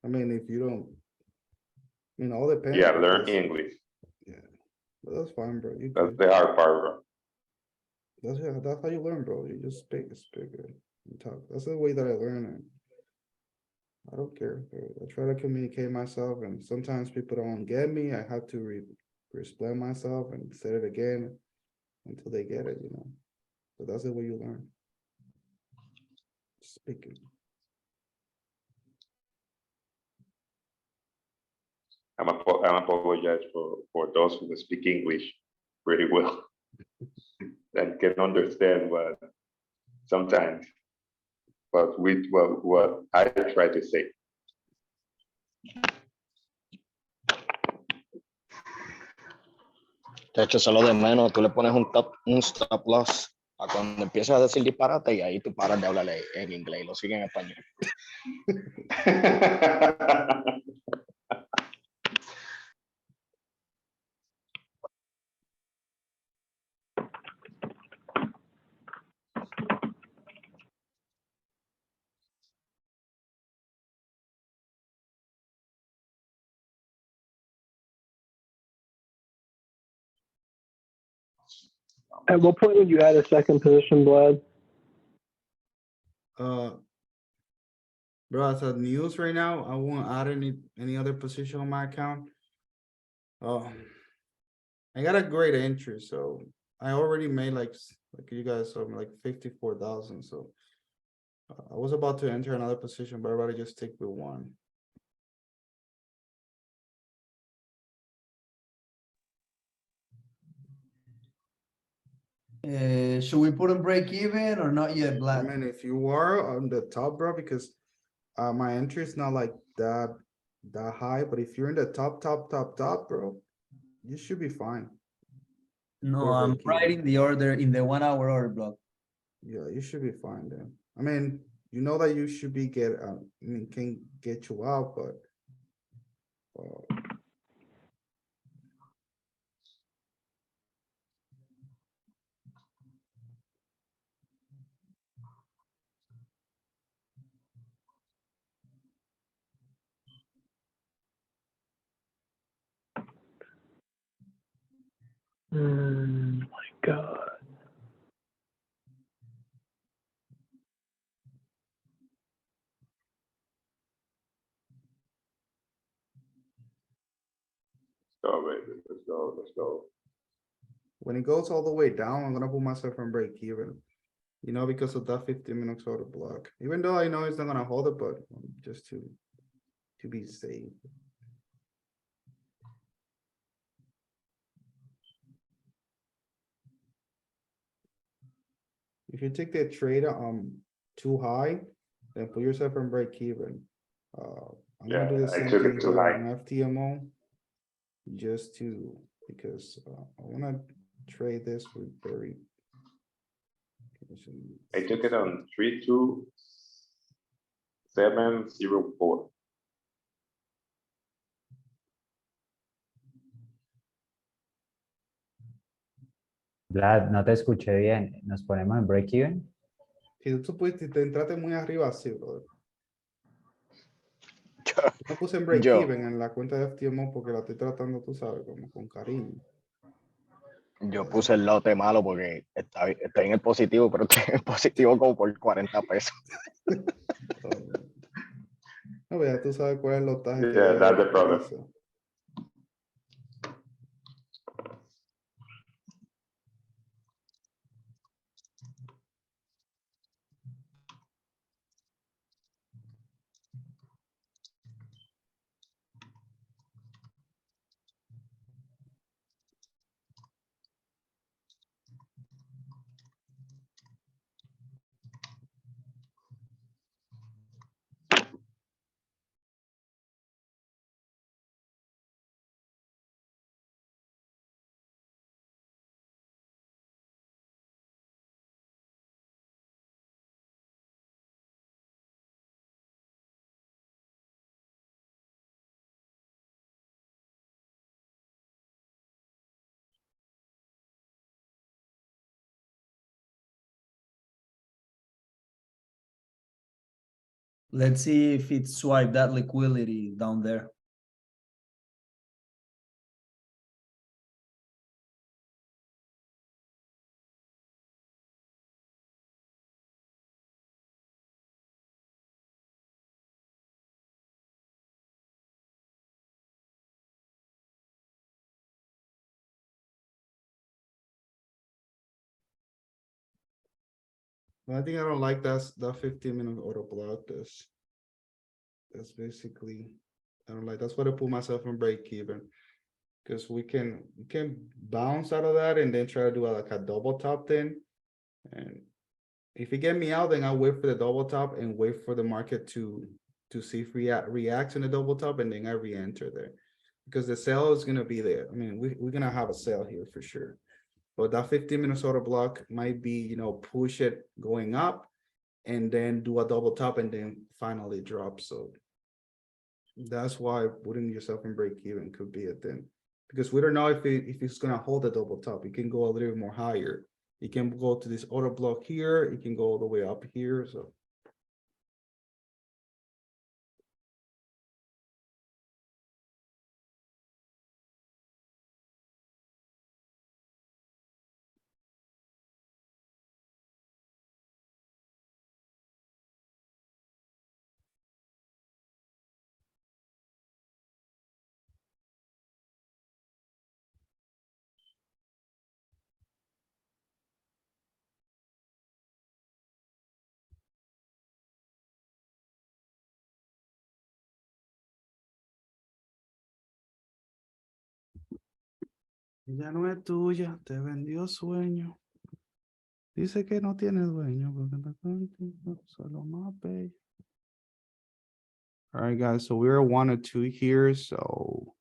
Speaker 1: I mean, if you don't, all depends.
Speaker 3: Yeah, learn English.
Speaker 1: Yeah, but that's fine, bro.
Speaker 3: That's the hard part, bro.
Speaker 1: That's how you learn, bro. You just speak it and talk. That's the way that I learn it. I don't care. I try to communicate myself, and sometimes people don't get me. I have to explain myself and say it again until they get it, you know. So that's the way you learn. Speaking.
Speaker 3: I'm apologize for those who speak English pretty well and can understand what sometimes, but with what I try to say.
Speaker 5: De hecho, eso es lo de menos. Tú le pones un stop loss a cuando empiezas a decir disparate y ahí tú paras de hablarle en inglés y lo sigues en español.
Speaker 4: At what point would you add a second position, Vlad?
Speaker 1: Bro, as a news right now, I won't add any other position on my account. I got a great entry, so I already made like you guys saw, like 54,000. So I was about to enter another position, but I'd rather just stick with one.
Speaker 2: Should we put him break even or not yet,
Speaker 1: I
Speaker 2: Vlad?
Speaker 1: mean, if you are on the top, bro, because my entry is not like that high, but if you're in the top, bro, you should be fine.
Speaker 2: No,
Speaker 1: Put a
Speaker 2: I'm
Speaker 1: break even.
Speaker 2: writing the order in the 1 hour order block.
Speaker 1: Yeah, you should be fine then. I mean, you know that you should be can get you out, but
Speaker 4: My God.
Speaker 3: Go, baby. Let's go.
Speaker 1: when it goes all the way down, I'm gonna put myself in break even. You know, because of that 15 minutes order block. Even though I know it's not gonna hold it, but just to be safe. If you take that trade too high, then put yourself in break even. I'm gonna do the
Speaker 3: Yeah, I
Speaker 1: same
Speaker 3: took
Speaker 1: thing
Speaker 3: it too
Speaker 1: here
Speaker 3: high.
Speaker 1: on FTMO. Just because I wanna trade this with very.
Speaker 3: I took it on 32704.
Speaker 8: Vlad, no te escuché bien. ¿Nos ponemos en break even?
Speaker 1: Si tú supiste, te entraste muy arriba así, brother. No puse en break
Speaker 5: Yo.
Speaker 1: even en la cuenta de FTMO porque la estoy tratando, tú sabes, como con cariño.
Speaker 5: Yo puse el lote malo porque estoy en el positivo, pero estoy en el positivo como por 40 pesos.
Speaker 1: No, pero ya tú sabes cuál es el lotaje que
Speaker 3: Yeah,
Speaker 1: yo
Speaker 3: that's the problem.
Speaker 1: utilizo.
Speaker 2: Let's see if it swipe that liquidity down there.
Speaker 1: I think I don't like that 15-minute auto block. That's basically, I don't like, that's what I put myself in break even. Because we can bounce out of that and then try to do like a double top then. And if you get me out, then I'll wait for the double top and wait for the market to see if reacts in the double top, and then I re-enter there. Because the sell is gonna be there. I mean, we're gonna have a sell here for sure. But that 15-minute auto block might be, you know, push it going up and then do a double top and then finally drop. So that's why putting yourself in break even could be it then. Because we don't know if it's gonna hold a double top. It can go a little bit more higher. It can go to this auto block here. It can go all the way up here. So ya no es tuya, te vendió sueño. Dice que no tiene dueño porque está contigo, solo más bello. All right, guys, so we're 1 or 2 here. So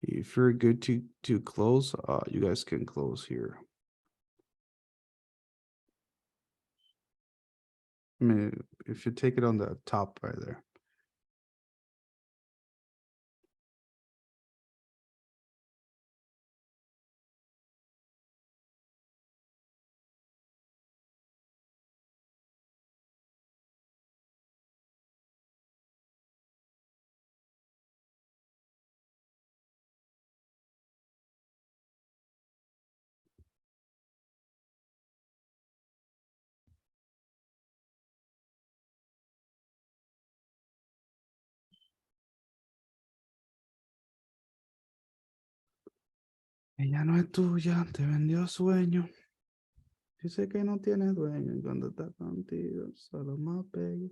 Speaker 1: if you're good to close, you guys can close here. I mean, if you take it on the top right there. Ella no es tuya, te vendió sueño. Dice que no tiene dueño y cuando está contigo, solo más bello.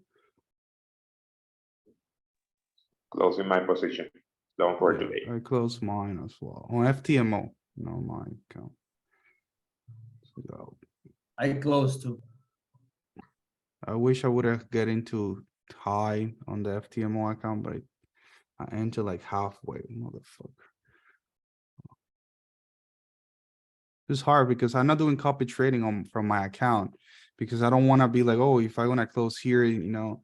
Speaker 3: Closing my position. Don't for today.
Speaker 1: I close mine as well. On FTMO, no mine account. So,
Speaker 2: I close too.
Speaker 1: I wish I would have get into high on the FTMO account, but I enter like halfway, motherfucker. It's hard because I'm not doing copy trading from my account because I don't want to be like, oh, if I want to close here, you know.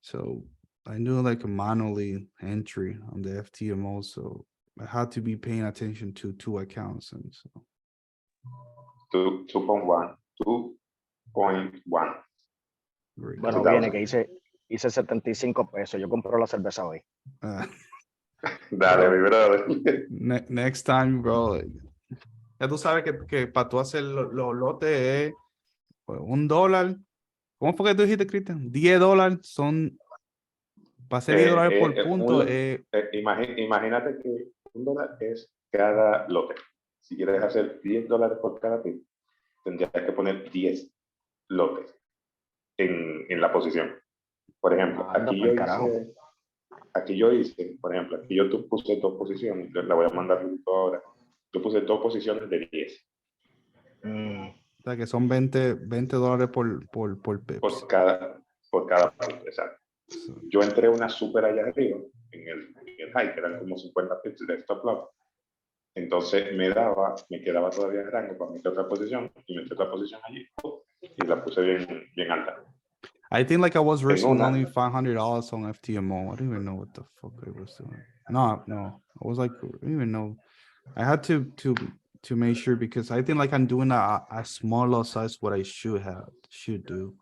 Speaker 1: So I do like a manually entry on the FTMO, so I had to be paying attention to 2 accounts, and so
Speaker 3: 2.1. 2.1.
Speaker 1: very
Speaker 5: Bueno,
Speaker 1: good.
Speaker 5: viene que hice 75 pesos. Yo compro la cerveza hoy.
Speaker 3: Dale, mi brother.
Speaker 1: Next time, bro. Like, ya tú sabes que para tú hacer los lotes es pues, $1. ¿Cómo fue que tú dijiste, Cristian? $10 son. Para hacer $10 por punto.
Speaker 3: Imagínate que $1 es cada lote. Si quieres hacer $10 por cada pin, tendrías que poner 10 lotes en la posición. Por ejemplo, aquí yo hice, por ejemplo, aquí yo puse 2 posiciones, la voy a mandar ahora. Yo puse 2 posiciones de 10.
Speaker 1: O sea que son $20 por pips.
Speaker 3: Por cada punto, exacto. Yo entré una super allá arriba, en el high, que eran como 50 pips de stop loss. Entonces me quedaba todavía en rango para meter otra posición, y metí otra posición allí, y la puse bien alta.
Speaker 1: I think like I was risking only $500 on FTMO. I don't even know what the fuck I was doing. No, I was like, I don't even know. I had to make sure because I think like I'm doing a smaller size what I should do.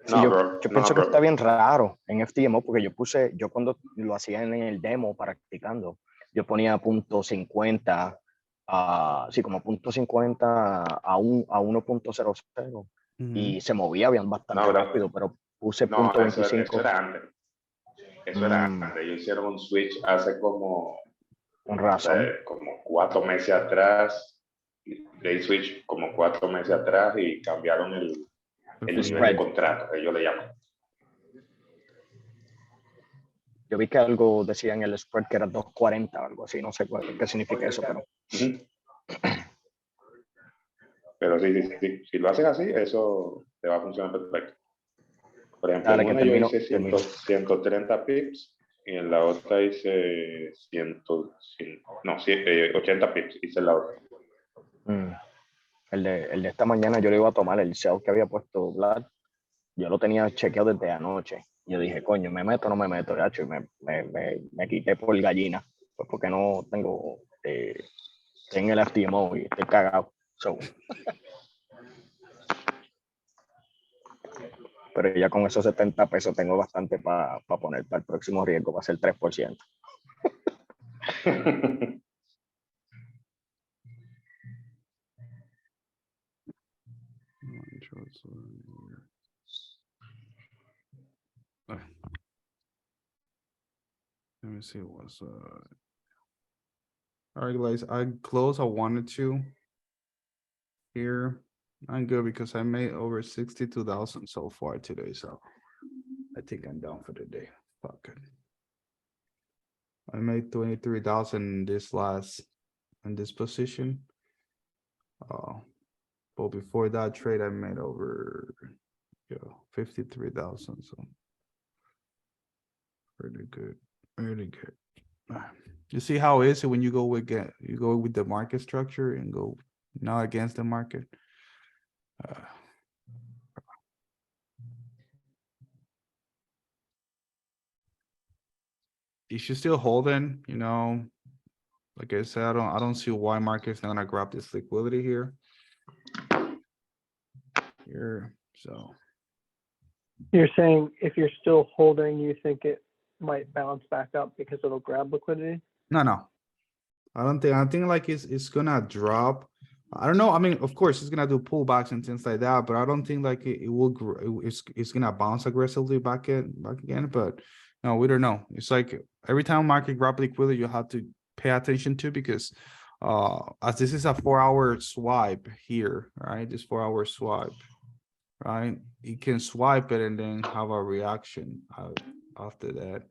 Speaker 5: Sí, yo pienso que está bien raro en FTMO porque yo cuando lo hacía en el demo practicando, yo ponía .50, sí, como .50 a 1.00 y se movía bien bastante rápido, pero puse .25.
Speaker 3: Eso era antes. Eso era antes. Ellos hicieron un switch hace como 4 meses atrás. They switch como 4 meses atrás y cambiaron El nivel
Speaker 5: spread.
Speaker 3: de contrato, que yo le llamo.
Speaker 5: Yo vi que algo decía en el spread que era 240 o algo así, no sé qué significa eso, pero
Speaker 3: Ujú. Pero sí, si lo hacen así, eso te va a funcionar perfecto. Por ejemplo,
Speaker 5: dale,
Speaker 3: en
Speaker 5: que
Speaker 3: una yo
Speaker 5: termino.
Speaker 3: hice 130 pips y en la otra hice 80 pips, hice la otra.
Speaker 5: El de esta mañana yo le iba a tomar el sell que había puesto Vlad. Yo lo tenía chequeado desde anoche. Yo dije, coño, ¿me meto o no me meto? Gacho, y me quité por gallina. Pues porque no tengo en el FTMO y estoy cagado. So. Pero ya con esos 70 pesos tengo bastante para poner para el próximo riesgo, va a ser 3%.
Speaker 1: Let me see what's all right, guys. I close. I wanted to here. I'm good because I made over 62,000 so far today, so I think I'm done for the day. Fuck it. I made 23,000 in this position. But before that trade, I made over 53,000. So pretty good, really good. You see how it is when you go with the market structure and go not against the market. You should still hold in, you know. Like I said, I don't see why market's not gonna grab this liquidity here. So
Speaker 4: You're saying if you're still holding, you think it might bounce back up because it'll grab liquidity?
Speaker 1: no. I think like it's gonna drop. I don't know. I mean, of course, it's gonna do pullbacks and things like that, but I don't think like it will. It's gonna bounce aggressively back again. But no, we don't know. It's like every time market grab liquidity, you have to pay attention to because as this is a 4-hour swipe here, right? This 4-hour swipe, right? You can swipe it and then have a reaction after that.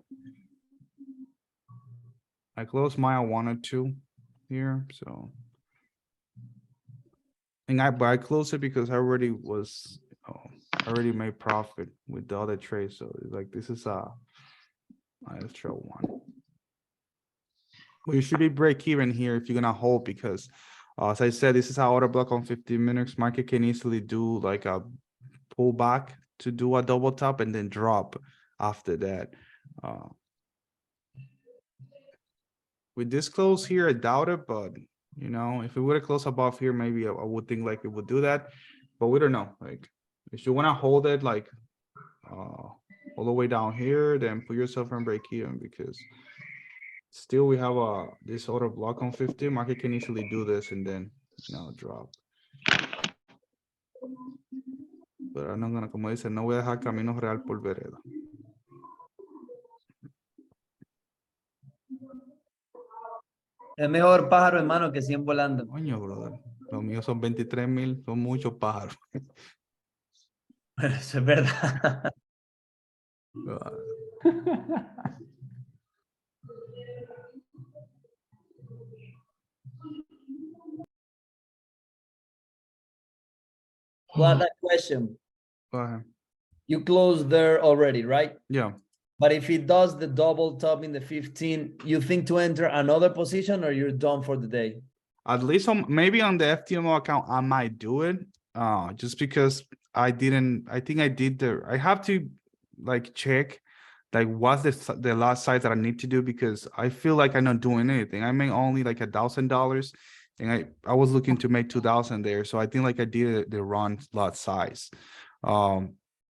Speaker 1: I closed my 1 or 2 here, so. And I closed it because I already made profit with the other trades. So it's like this is a extra one. Well, you should be break even here if you're gonna hold because as I said, this is our order block on 15 minutes. Market can easily do like a pullback to do a double top and then drop after that. With this close here, I doubt it, but you know, if it would have closed above here, maybe I would think like it would do that, but we don't know. Like, if you want to hold it like all the way down here, then put yourself in break even because still we have this order block on 50. Market can easily do this and then drop. Pero I'm not gonna, como dice, no voy a dejar caminos real por vereda.
Speaker 2: Es mejor pájaro en mano que 100 volando.
Speaker 1: Coño, brother. Los míos son 23,000, son muchos pájaros.
Speaker 2: Eso es verdad. Well, that question.
Speaker 1: Go ahead.
Speaker 2: You closed there already, right?
Speaker 1: Yeah.
Speaker 2: But if it does the double top in the 15, you think to enter another position or you're done for the day?
Speaker 1: At least maybe on the FTMO account, I might do it. Just because I have to like check like what's the last size that I need to do because I feel like I'm not doing anything. I made only like $1,000 and I was looking to make 2,000 there. So I think like I did the wrong lot size.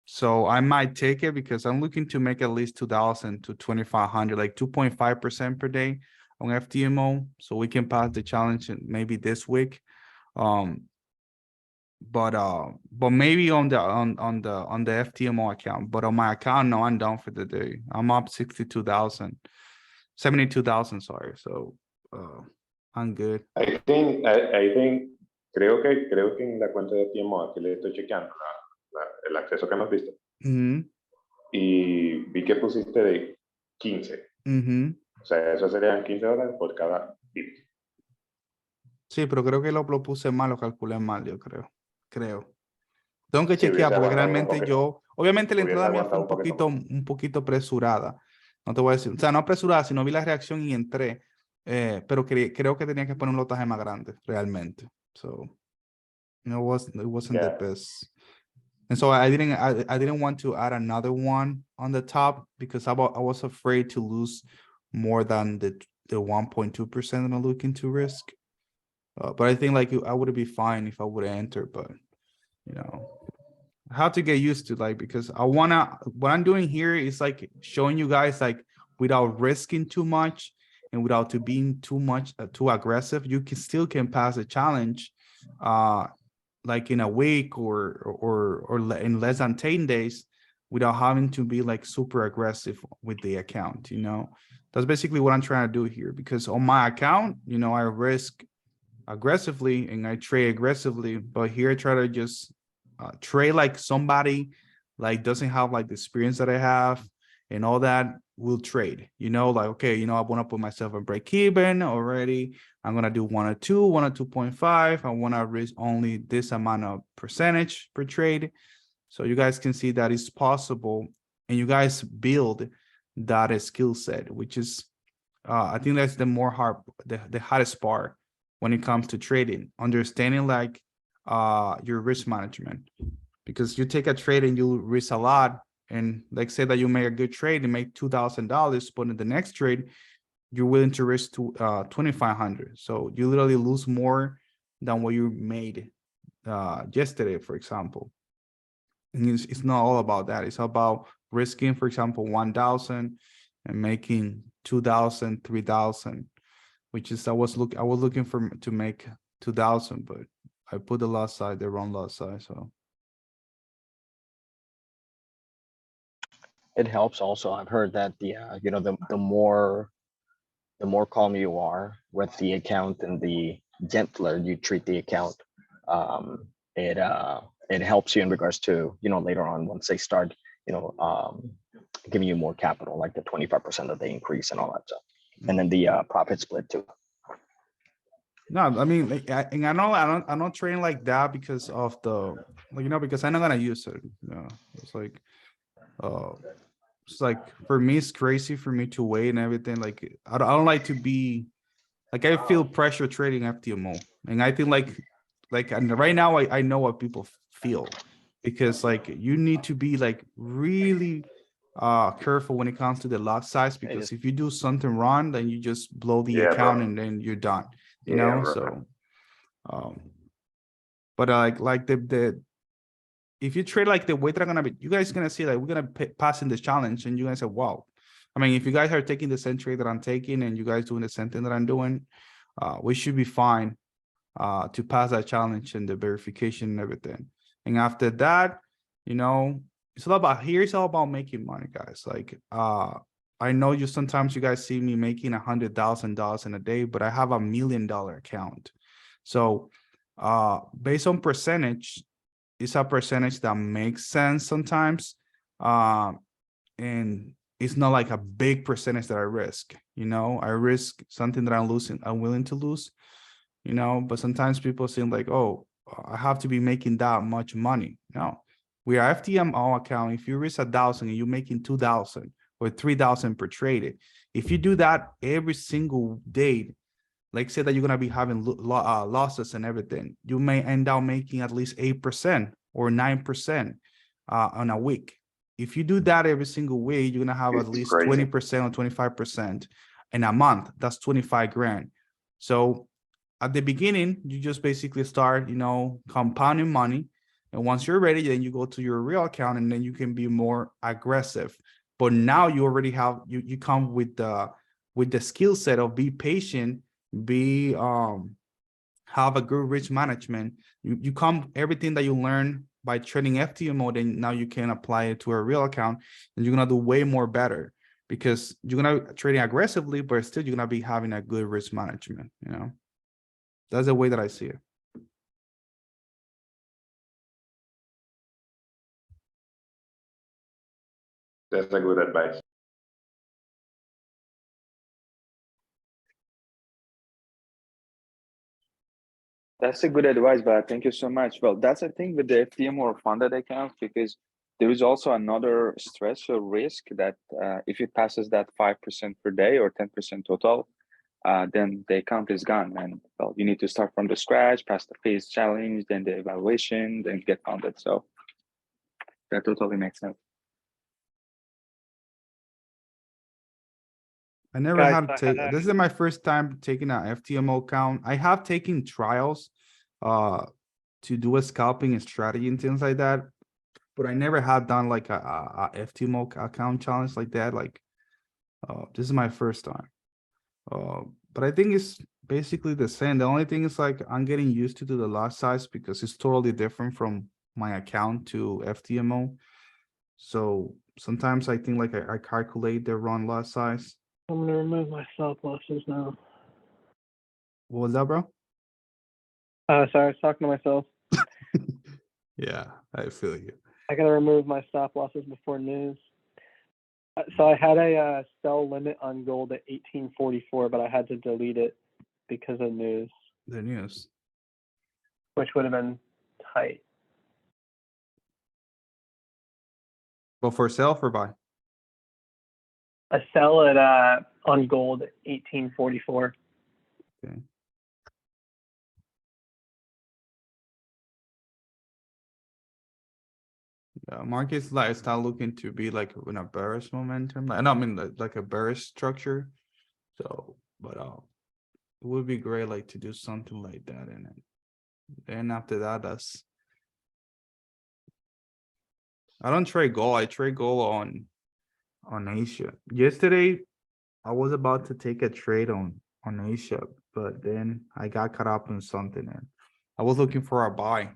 Speaker 1: So I might take it because I'm looking to make at least 2,000 to 2,500, like 2.5% per day on FTMO, so we can pass the challenge maybe this week. But maybe on the FTMO account, but on my account, no, I'm done for the day. I'm up 72,000, sorry. So I'm good.
Speaker 3: I think creo que en la cuenta de FTMO, aquí le estoy chequeando el acceso que hemos visto.
Speaker 1: Ujú,
Speaker 3: Y vi que pusiste de 15.
Speaker 1: ujú.
Speaker 3: O sea, eso serían $15 por cada bit.
Speaker 1: Sí, pero creo que lo puse mal, lo calculé mal, yo creo. Tengo que
Speaker 3: Sí,
Speaker 1: chequear
Speaker 3: hubiese
Speaker 1: porque
Speaker 3: aguantado un
Speaker 1: realmente
Speaker 3: poquito.
Speaker 1: obviamente la
Speaker 3: Hubiese
Speaker 1: entrada mía fue
Speaker 3: aguantado
Speaker 1: un poquito apresurada. No te voy a decir, o sea, no apresurada, sino vi la reacción y entré. Pero creo que tenía que poner un lotaje más grande, realmente. So, it wasn't the
Speaker 3: Yeah.
Speaker 1: best. And so I didn't want to add another one on the top because I was afraid to lose more than the 1.2% that I'm looking to risk. But I think like I would be fine if I would enter, but you know, I have to get used to like because what I'm doing here is like showing you guys like without risking too much and without being too aggressive, you can pass a challenge like in a week or in less than 10 days without having to be like super aggressive with the account, you know. That's basically what I'm trying to do here because on my account, you know, I risk aggressively and I trade aggressively, but here I try to just trade like somebody like doesn't have like the experience that I have and all that will trade, you know, like, okay, you know, I want to put myself in break even already. I'm going to do 1 or 2, 1 or 2.5. I want to risk only this amount of percentage per trade. So you guys can see that it's possible and you guys build that skill set, which is, I think that's the hardest part when it comes to trading, understanding like your risk management, because you take a trade and you risk a lot. And like say that you make a good trade and make $2,000, but in the next trade, you're willing to risk to 2,500. So you literally lose more than what you made yesterday, for example. And it's not all about that. It's about risking, for example, 1,000 and making 2,000, 3,000, which is I was looking to make 2,000, but I put the wrong lot size. So
Speaker 5: It helps also. I've heard that you know, the more calm you are with the account and the gentler you treat the account, it helps you in regards to, you know, later on once they start, you know, giving you more capital, like the 25% that they increase and all that stuff, and then the profit split too.
Speaker 1: no, I mean, like, I'm not trading like that because of the, like, you know, because I'm not gonna use it. You know, it's like for me, it's crazy for me to wait and everything. Like, I don't like to be, like, I feel pressure trading FTMO, and I think and right now I know what people feel, because like you need to be like really careful when it comes to the lot size, because if you do something wrong, then you just blow the
Speaker 3: Yeah,
Speaker 1: account
Speaker 3: bro.
Speaker 1: and then you're done. You
Speaker 3: Yeah,
Speaker 1: know,
Speaker 3: bro.
Speaker 1: so but like the if you trade like the way that I'm gonna be, you guys gonna see like we're gonna pass in this challenge, and you're gonna say, wow. I mean, if you guys are taking the same trade that I'm taking and you guys doing the same thing that I'm doing, we should be fine to pass that challenge and the verification and everything. And after that, you know, it's all about making money, guys. Like I know sometimes you guys see me making $100,000 in a day, but I have $1 million account. So based on percentage, it's a percentage that makes sense sometimes. And it's not like a big percentage that I risk, you know, I risk something that I'm willing to lose, you know, but sometimes people seem like, oh, I have to be making that much money. No, we are FTMO account. If you risk 1,000 and you're making 2,000 or 3,000 per trade, if you do that every single day, like say that you're going to be having losses and everything, you may end up making at least 8% or 9% on a week. If you do that every single week, you're going to have at least 20% or 25% in a month. That's 25 grand. So at the beginning, you just basically start, you know, compounding money. And once you're ready, then you go to your real account and then you can be more aggressive. But now you already have, you come with the skill set of be patient, have a good risk management. You come everything that you learn by trading FTMO, then now you can apply it to a real account and you're gonna do way more better because you're gonna trading aggressively, but still you're gonna be having a good risk management, you know. That's the way that I see it.
Speaker 3: That's a good advice.
Speaker 13: That's a good advice, but thank you so much. Well, that's the thing with the FTM or funded accounts, because there is also another stress or risk that if it passes that 5% per day or 10% total, then the account is gone. And well, you need to start from the scratch, pass the phase challenge, then the evaluation, then get funded. So that totally makes sense.
Speaker 1: I never
Speaker 4: Guys,
Speaker 1: had to
Speaker 4: I
Speaker 1: take,
Speaker 4: had-
Speaker 1: this is my first time taking an FTMO account. I have taken trials to do a scalping and strategy and things like that. But I never had done like a FTMO account challenge like that. Like, this is my first time. But I think it's basically the same. The only thing is like I'm getting used to the lot size because it's totally different from my account to FTMO. So sometimes I think like I calculate the wrong lot size.
Speaker 4: I'm gonna remove my stop losses now.
Speaker 1: What was that, bro?
Speaker 4: Sorry, I was talking to myself.
Speaker 1: Yeah, I feel you.
Speaker 4: I gotta remove my stop losses before news. So I had a sell limit on gold at 1844, but I had to delete it because of news,
Speaker 1: The news.
Speaker 4: which would have been tight.
Speaker 1: But for sale or buy?
Speaker 4: I sell it on gold at 1844.
Speaker 1: Okay. Yeah, markets like start looking to be like in a bearish momentum. Like, no, I mean like a bearish structure. So, but it would be great like to do something like that, and then after that, I don't trade gold. I trade gold on Asia. Yesterday, I was about to take a trade on Asia, but then I got caught up in something, and I was looking for a buy.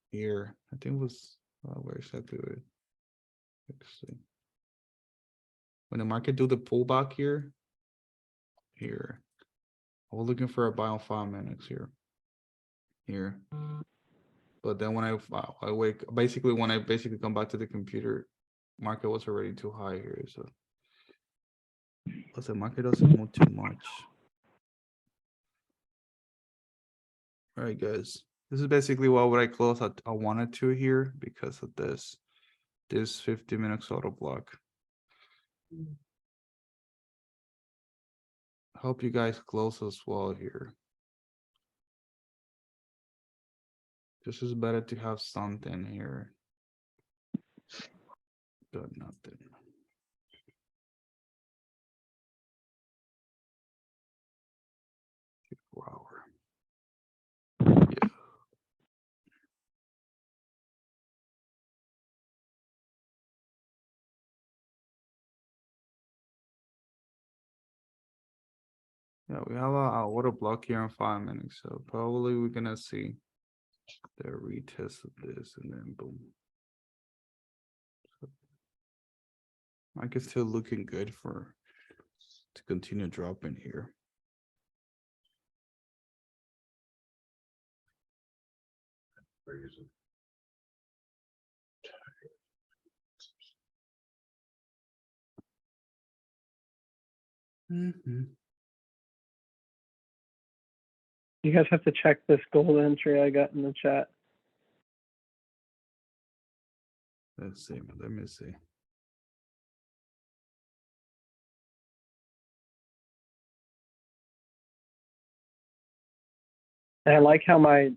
Speaker 1: Here I think it was where should I do it? Let's see. When the market do the pullback here, I was looking for a buy on 5 minutes here. But then when I wake, basically when I come back to the computer, market was already too high here. So, but the market doesn't move too much. All right, guys. This is basically what would I close at I wanted to here because of this 50 minutes auto block. Hope you guys close as well here. This is better to have something here. But nothing. Wow. Yeah. Yeah, we have a order block here in 5 minutes, so probably we're gonna see the retest of this and then boom. So, market's still looking good to continue dropping here.
Speaker 4: You guys have to check this gold entry I got in the chat.
Speaker 1: Let's see, let me see.
Speaker 4: And I like how my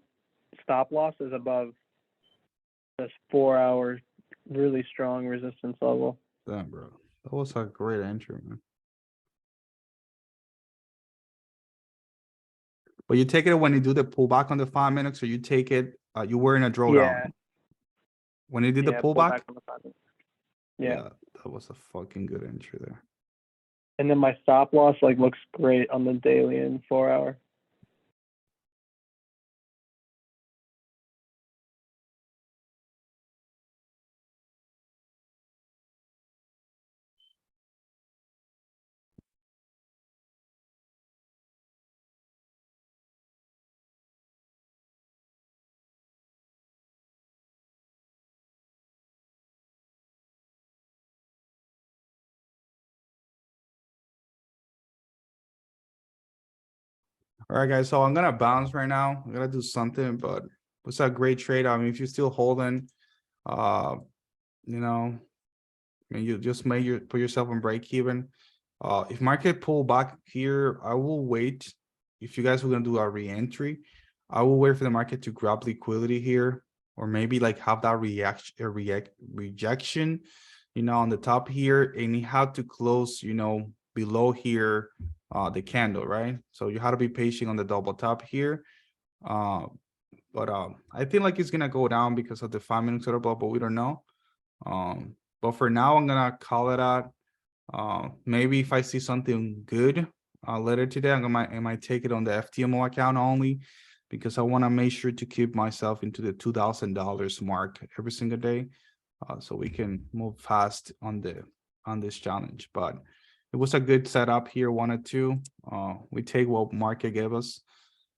Speaker 4: stop loss is above this 4-hour really strong resistance level.
Speaker 1: Damn, bro. That was a great entry, man. But you take it when you do the pullback on the 5 minutes, or you take it, you were in a drawdown.
Speaker 4: Yeah.
Speaker 1: When you did the
Speaker 4: pull
Speaker 1: pullback?
Speaker 4: back on the 5 minutes. Yeah.
Speaker 1: That was a fucking good entry there.
Speaker 4: And then my stop loss like looks great on the daily and 4-hour.
Speaker 1: All right, guys, so I'm gonna bounce right now. I'm gonna do something, but it's a great trade. I mean, if you're still holding, you know, I mean, you just put yourself on break even. If market pull back here, I will wait. If you guys were gonna do a re-entry, I will wait for the market to grab liquidity here, or maybe like have that rejection, you know, on the top here, and it had to close, you know, below here, the candle, right? So you have to be patient on the double top here. But I think like it's gonna go down because of the 5-minute order block, but we don't know. But for now, I'm gonna call it out. Maybe if I see something good later today, I might take it on the FTMO account only, because I want to make sure to keep myself into the $2,000 mark every single day, so we can move fast on this challenge. But it was a good setup here, 1 or 2. We take what market gave us.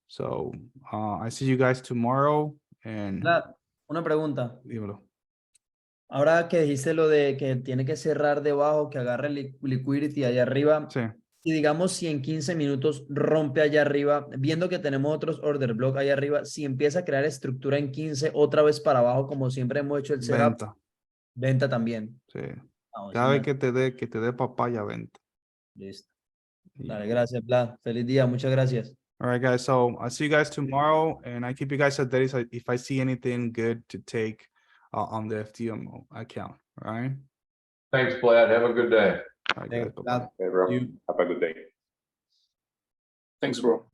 Speaker 1: So I see you guys tomorrow. And
Speaker 2: Una pregunta.
Speaker 1: dímelo.
Speaker 2: Ahora que dijiste lo de que tiene que cerrar debajo, que agarre liquidity allá arriba.
Speaker 1: Sí.
Speaker 2: Y digamos, si en 15 minutos rompe allá arriba, viendo que tenemos otros order block allá arriba, si empieza a crear estructura en 15, otra vez para abajo, como siempre hemos hecho el setup,
Speaker 1: Venta.
Speaker 2: venta también.
Speaker 1: Sí.
Speaker 2: Vamos,
Speaker 1: Cada vez
Speaker 2: sí,
Speaker 1: que te dé papaya, venta.
Speaker 2: listo. Dale, gracias, Vlad. Feliz día, muchas gracias.
Speaker 1: All right, guys. So I'll see you guys tomorrow, and I keep you guys updated if I see anything good to take on the FTMO account. All right.
Speaker 14: Thanks, Vlad. Have a good day.
Speaker 1: All right,
Speaker 2: Thanks,
Speaker 1: guys. Bye-bye.
Speaker 2: Vlad.
Speaker 3: Okay, bro.
Speaker 2: You-
Speaker 3: Have a good day.
Speaker 9: Thanks, bro.